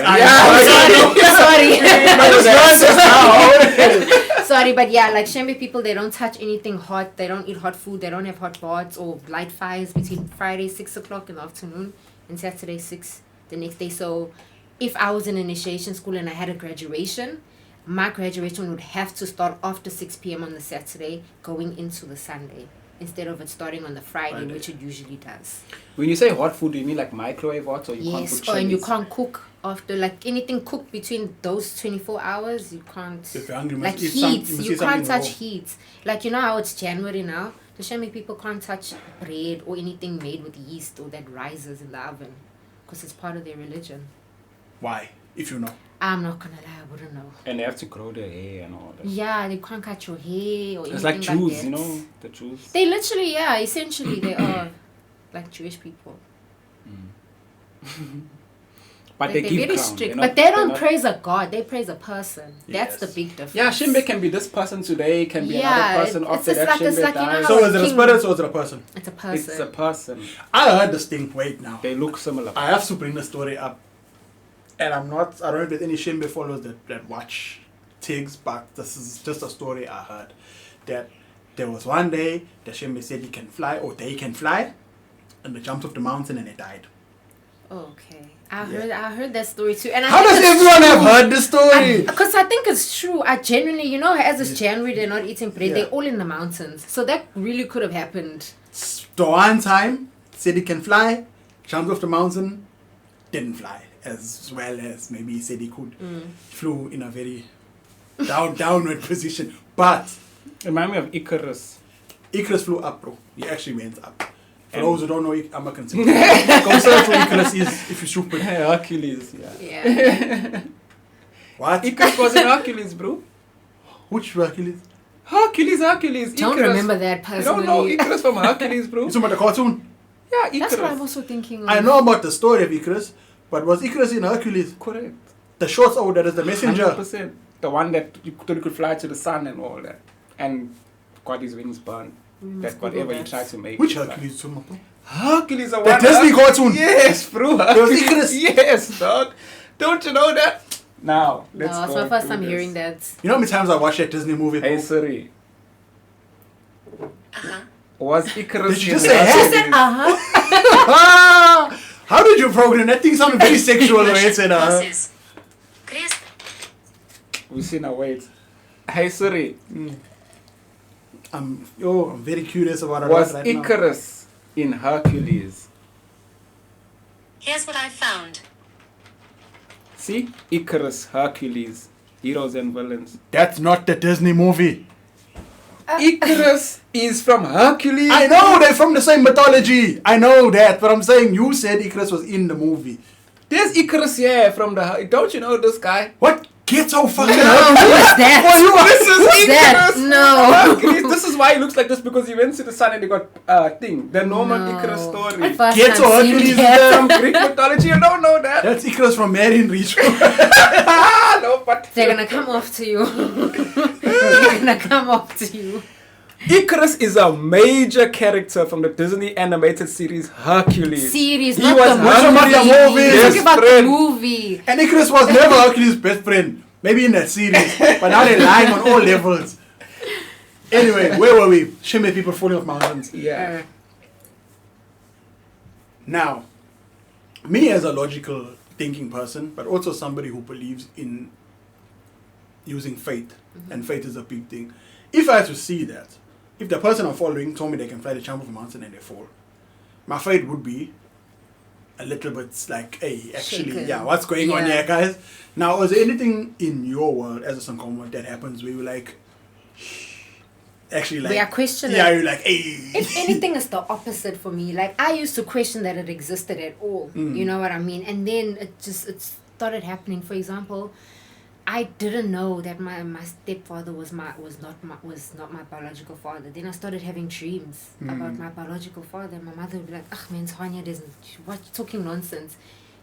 Sorry, but yeah, like Shembe people, they don't touch anything hot. They don't eat hot food. They don't have hot baths or light fires between Friday 6 o'clock in the afternoon and Saturday 6 the next day. So if I was in initiation school and I had a graduation, my graduation would have to start after 6 p.m. on the Saturday going into the Sunday, instead of it starting on the Friday, which it usually does. When you say hot food, do you mean like microwave hot, or you can't cook? Yes, and you can't cook after, like anything cooked between those 24 hours, you can't. If you're hungry, like heat, you can't touch heat. Like, you know how it's January now? The Shembe people can't touch bread or anything made with yeast or that rises in the oven because it's part of their religion. Why? If you know. I'm not gonna lie, I wouldn't know. And they have to grow their hair and all that. Yeah, they can't cut your hair or anything. It's like Jews, that. you know, the Jews. They literally, essentially they are like Jewish people. But like they they're give very crown, strict. you know? But they don't praise a god, they praise a person. Yes. That's the big difference. Yeah, Shembe can be this person today, can be another person after that Shembe dies. So is it a spirit or is it a person? It's a person. It's a person. I heard this thing, wait now. They look similar. I have to bring the story up. and I don't know if there's any Shembe followers that watch Tiggs, but this is just a story I heard. That there was one day that Shembe said he can fly, or they can fly, and they jumped off the mountain and they died. Okay. I heard that story too. And how does everyone have heard this story? Because I think it's true. I genuinely, you know, as it's January, they're not eating bread. They're all in the mountains. So that really could have happened. The one time, said he can fly, jumped off the mountain, didn't fly as well as maybe he said he could. Flew in a very downward position. But Remind me of Icarus. Icarus flew up, bro. He actually went up. For those who don't know, I'm a consider. Go search what Icarus is if you're stupid. Hercules, Yeah. What? Icarus was in Hercules, bro. Which Hercules? Hercules. Don't Icarus. remember that You personally. don't know Icarus from Hercules, bro? You talking about the cartoon? Yeah, Icarus. That's what I'm also thinking of. I know about the story of Icarus, but was Icarus in Hercules? Correct. The short old that is the messenger. 100%. The one that you thought you could fly to the sun and all that. And got his wings burned. That's whatever he tried to make. Which Hercules? Like. Hercules, the The one. Disney cartoon. Yes, bro. There was Icarus. Yes, dog. Don't you know that? Now, No, let's it's go my first through time this. hearing that. You know how many times I watched that Disney movie? Hey, sorry. Was Icarus Did you in just say Hercules? She said, uh-huh. How did you program that? Thing sounded very sexual when it said, We see now, wait. Hey, sorry. I'm very curious about it Was right now. Icarus in Hercules? Here's what I found. See? Icarus, Hercules, heroes and villains. That's not the Disney movie. Icarus is from Hercules. I know they're from the same mythology. I know that, but I'm saying you said Icarus was in the movie. There's Icarus here from the... Don't you know this guy? What? Get so fucking Who is that? This is Who's that? Icarus. No. Hercules. This is why he looks like this, because he went to the sun and he got thing. The normal No. Icarus My story. first Get time to seeing Hercules that. From Greek mythology, you don't know that. That's Icarus from Marian Reach. No, but They're gonna come off to you. They're gonna come off to you. Icarus is a major character from the Disney animated series Hercules. Series, He not was the Hercules' movie. movie. We're Yes, talking about friend. the movie. And Icarus was never Hercules' best friend. Maybe in that series. But now they're lying on all levels. Anyway, where were we? Shimmy people falling off mountains. Yeah. Now, me as a logical thinking person, but also somebody who believes in using faith, and faith is a big thing. If I had to see that, if the person I'm following told me they can fly the jump of a mountain and they fall, my faith would be a little bit like, hey, actually, Shaken. yeah, what's going on Yeah. here, guys? Now, is there anything in your world as a Sangoma that happens where you're like, actually, like, We are questioning. yeah, you're like, hey. If anything, it's the opposite for me. Like, I used to question that it existed at all. You know what I mean? And then it started happening. For example, I didn't know that my stepfather was not my biological father. Then I started having dreams about my biological father. My mother would be like, "Ugh, man, Tanya doesn't. What talking nonsense?"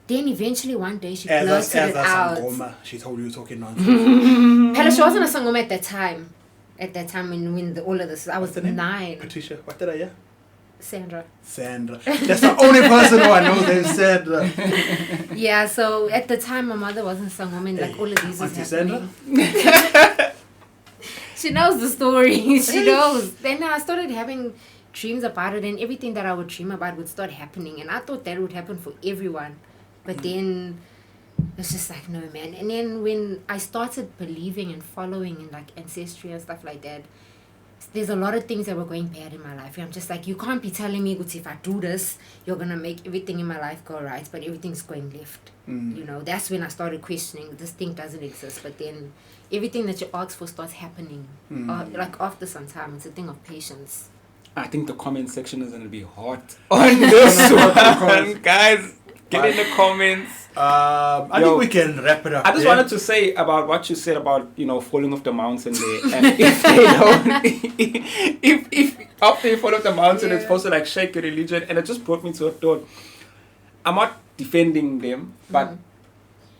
Then eventually one day she blurted it out. Sangoma, she told you talking nonsense. Hell, she wasn't a Sangoma at that time. At that time when all of this, I was What's the name? 9. Patricia, what did I hear? Sandra. Sandra. That's the only person who I know named Sandra. Yeah, so at the time my mother wasn't Sangoma and like all of these was Auntie Sandra? happening. She knows the story. She knows. Then I started having dreams about it, and everything that I would dream about would start happening, and I thought that would happen for everyone. But then it's just like, no, man. And then when I started believing and following in like ancestry and stuff like that, there's a lot of things that were going bad in my life. I'm just like, you can't be telling me, Guti, if I do this, you're going to make everything in my life go right, but everything's going left. You know, that's when I started questioning, this thing doesn't exist. But then everything that you ask for starts happening. Like after some time, it's a thing of patience. I think the comment section is going to be hot on this one. Guys, get in the comments. I think we can wrap it up. I just wanted to say about what you said about, you know, falling off the mountain there. And if they don't, if after you fall off the mountain, it's supposed to like shake your religion. And it just brought me to a thought. I'm not defending them, but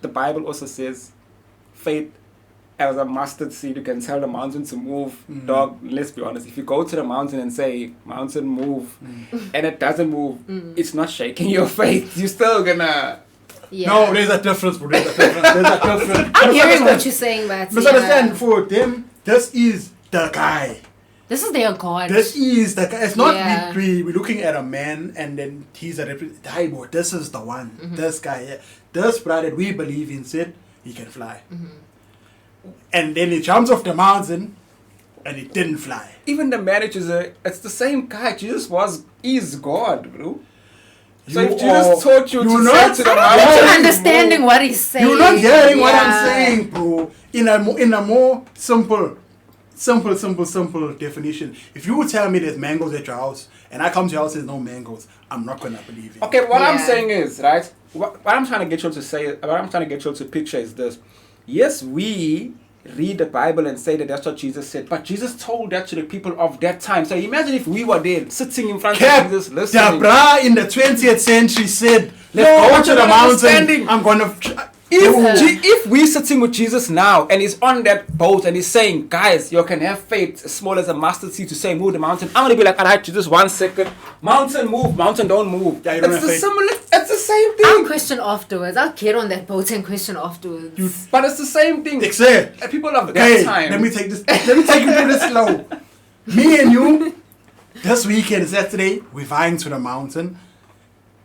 the Bible also says faith as a mustard seed, you can tell the mountain to move. Dog, let's be honest. If you go to the mountain and say, mountain move, and it doesn't move, it's not shaking your faith. You're still gonna Yeah. No, there's a difference, bro. There's a difference. I'm hearing what you're saying, but Misunderstand, for them, this is the guy. this is their god. This is the guy. It's not Yeah. we're looking at a man and then he's a representative. This is the one. This guy. Yeah. This brother that we believe in said he can fly. And then he jumps off the mountain and he didn't fly. Even the marriage it's the same guy. Jesus is God, bro. So You if Jesus taught you to you're say not- to the I'm mountain, not understanding what he's saying. You're not hearing what I'm Yeah. saying, bro. In a more simple definition. If you tell me there's mangoes at your house and I come to your house and there's no mangoes, I'm not gonna believe it. Okay, what I'm Yeah. saying is, right, what I'm trying to get you to say, what I'm trying to get you to picture is this. Yes, we read the Bible and say that that's what Jesus said, but Jesus told that to the people of that time. So imagine if we were there, sitting in front Cap, of Jesus, the listening. bra in the 20th century said, No, let's go but to you're the not mountain. understanding. I'm gonna... If we're sitting with Jesus now and he's on that boat and he's saying, guys, you can have faith as small as a mustard seed to say move the mountain, I'm gonna be like, alright, Jesus, 1 second, mountain move, mountain don't move. Yeah, you don't it's have the faith. similar. It's the same thing. I'll question afterwards. I'll get on that boat and question afterwards. But it's the same thing. Except, And people of that okay, time. let me take you through this slow. Me and you, this weekend, Saturday, we're vying to the mountain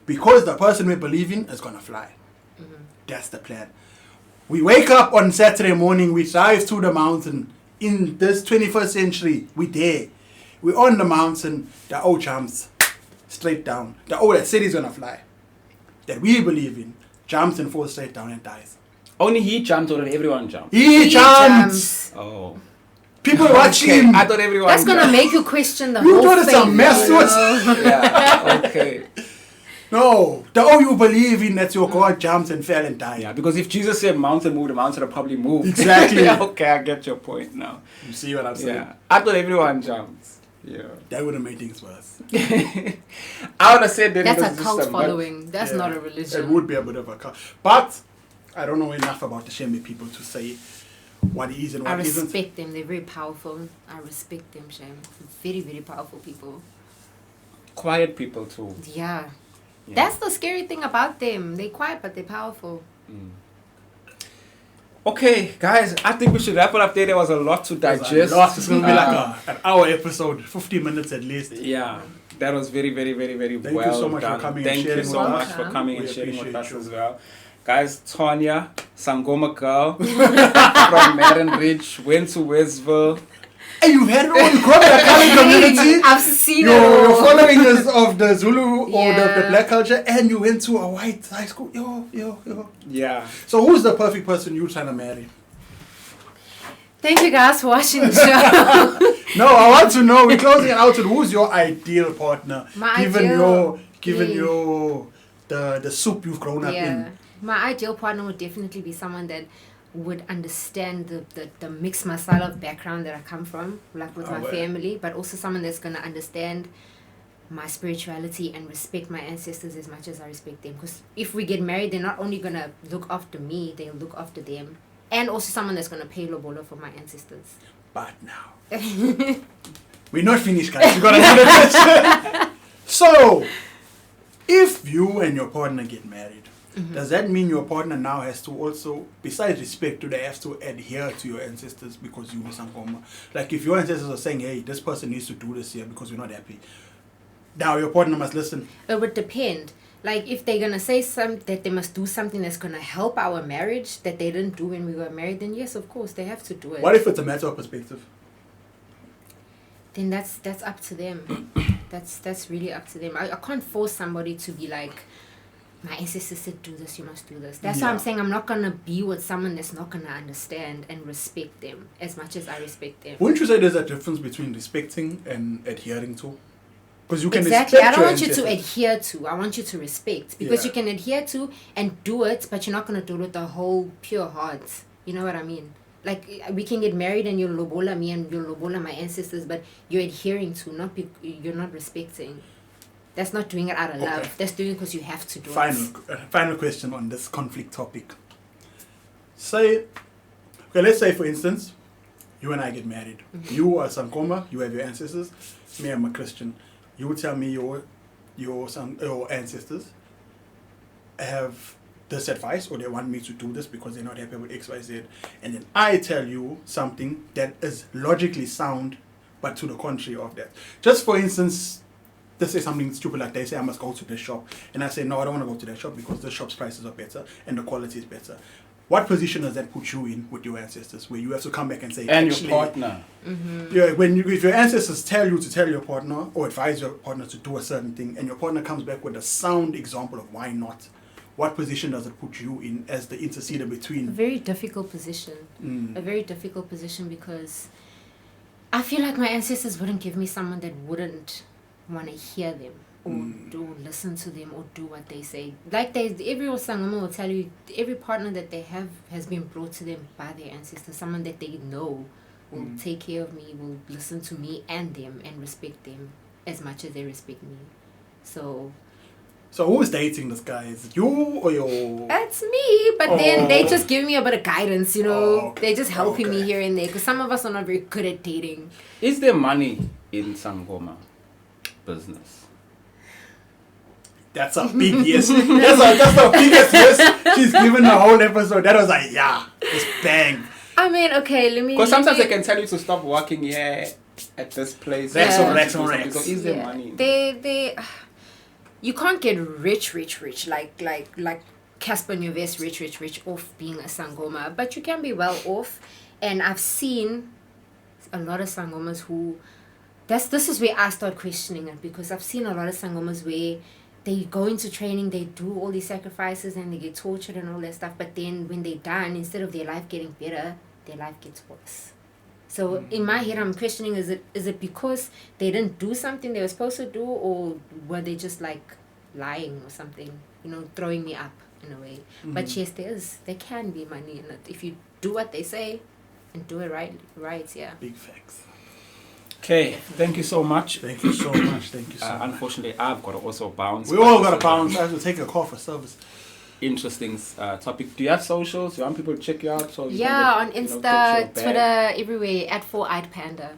because the person we believe in is gonna fly. That's the plan. We wake up on Saturday morning, we drive to the mountain. In this 21st century, we there. We're on the mountain, the old jumps straight down. The old that said he's gonna fly, that we believe in, jumps and falls straight down and dies. Only he jumped or did everyone jump? He jumps! Oh. People watch Okay, him. I thought everyone That's gonna jumped. make you question the You whole thought it's a thing, mess, you what? know? Yeah, okay. No, the all you believe in that your God jumps and fell and died. Yeah, because if Jesus said mountain move, the mountain would probably move. Exactly. Yeah, okay, I get your point now. You see what I'm saying? Yeah. I thought everyone jumped. Yeah. That would have made things worse. I would have said that That's it a was just cult a mud. following. That's Yeah, not a religion. It would be a bit of a cult. But I don't know enough about the Shembe people to say what is and I what isn't. respect them. They're very powerful. I respect them, Shem. Very, very powerful people. Quiet people too. Yeah. Yeah. That's the scary thing about them. They're quiet, but they're powerful. Okay, guys, I think we should wrap it up there. There was a lot to digest. It's going to be like an hour episode, 50 minutes at least. Yeah, that was very, very, very, very Thank you well so much for done. coming and Thank you sharing so with much us. for coming and We sharing with appreciate us you. as well. Guys, Tanya, Sangoma girl from Madden Ridge, went to Westville. Hey, you've had it all. You got the Kali community. I've seen You're it all. following us of the Zulu or the Yeah. black culture, and you went to a white high school. Yo. Yeah. So who's the perfect person you're trying to marry? Thank you guys for watching the show. No, I want to know. We're closing it out to who's your ideal partner, My given ideal- given Yeah. your the soup you've grown up Yeah. in. My ideal partner would definitely be someone that would understand the mixed masala of background that I come from, like with my well. family, but also someone that's going to understand my spirituality and respect my ancestors as much as I respect them. Because if we get married, they're not only going to look after me, they'll look after them. And also someone that's going to pay lobola for my ancestors. But now we're not finished, guys. We got another question. So, if you and your partner get married, does that mean your partner now has to also, besides respect, do they have to adhere to your ancestors because you were Sangoma? Like if your ancestors are saying, hey, this person needs to do this here because we're not happy, now your partner must listen. It would depend. Like if they're gonna say that they must do something that's gonna help our marriage that they didn't do when we were married, then yes, of course they have to do it. What if it's a matter of perspective? Then that's up to them. that's really up to them. I can't force somebody to be like, my ancestors said do this, you must do this. That's why I'm Yeah. saying I'm not gonna be with someone that's not gonna understand and respect them as much as I respect them. Wouldn't you say there's a difference between respecting and adhering to? Because you can Exactly. I respect don't your want you to ancestors. adhere to. I want you to respect. Because Yeah. you can adhere to and do it, but you're not going to do it with the whole pure heart. You know what I mean? Like, we can get married and you'll lobola me and you'll lobola my ancestors, but you're adhering to, you're not respecting. That's not doing it out of love. Okay. That's doing it because you have to do Final question on this conflict topic. Let's say for instance, you and I get married. Mm-hmm. You are Sangoma, you have your ancestors. Me, I'm a Christian. You would tell me your ancestors have this advice, or they want me to do this because they're not happy with XYZ, and then I tell you something that is logically sound, but to the contrary of that. Just for instance, they say something stupid like they say I must go to this shop, and I say no, I don't want to go to that shop because the shop's prices are better and the quality is better. What position does that put you in with your ancestors, where you have to come back and say, And actually, your partner. yeah, if your ancestors tell you to tell your partner or advise your partner to do a certain thing, and your partner comes back with a sound example of why not, what position does it put you in as the interceder A between? very difficult position. A very difficult position, because I feel like my ancestors wouldn't give me someone that wouldn't want to hear them or do listen to them or do what they say. Like every Sangoma will tell you, every partner that they have has been brought to them by their ancestors. Someone that they know will take care of me, will listen to me and them and respect them as much as they respect me. So who is dating this guy? Is it you or your... that's me, but then they just give me a bit of guidance, you know. Okay. They're just helping me here and there, because some of us are not very good at dating. Is there money in Sangoma business? That's a big yes. That's the biggest yes she's given the whole episode. That was like, yeah, it's bang. I mean, okay, let me... Because sometimes they can tell you to stop working here at this place. Rex on Rex. So is there money? They you can't get rich like Casper Nyovest rich off being a Sangoma, but you can be well off. And I've seen a lot of Sangomas who this is where I start questioning it, because I've seen a lot of Sangomas where they go into training, they do all these sacrifices and they get tortured and all that stuff, but then when they're done, instead of their life getting better, their life gets worse. So in my head, I'm questioning, is it because they didn't do something they were supposed to do, or were they just like lying or something, you know, throwing me up in a way? But yes, there can be money in it if you do what they say and do it right, yeah. Big facts. Okay, thank you so much. Thank you so much. Thank you so much. Unfortunately, I've got to also bounce. We all got to bounce. I have to take a call for service. Interesting topic. Do you have socials? You want people to check you out? So you On can get, Insta, Twitter, everywhere, at 4-eyed panda.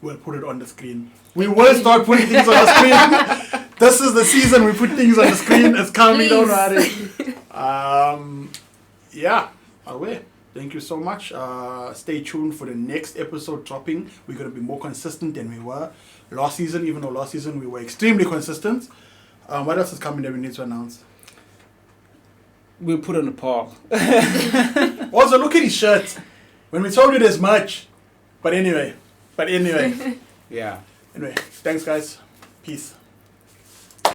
We'll put it on the screen. We will start putting things on the screen. This is the season we put things on the screen. It's coming, don't worry. Yeah, away. Thank you so much. Stay tuned for the next episode dropping. We're going to be more consistent than we were last season, even though last season we were extremely consistent. What else is coming that we need to announce? We'll put on a poll. Also, look at his shirt. When we told you there's much. But anyway. Yeah. Anyway, thanks guys. Peace.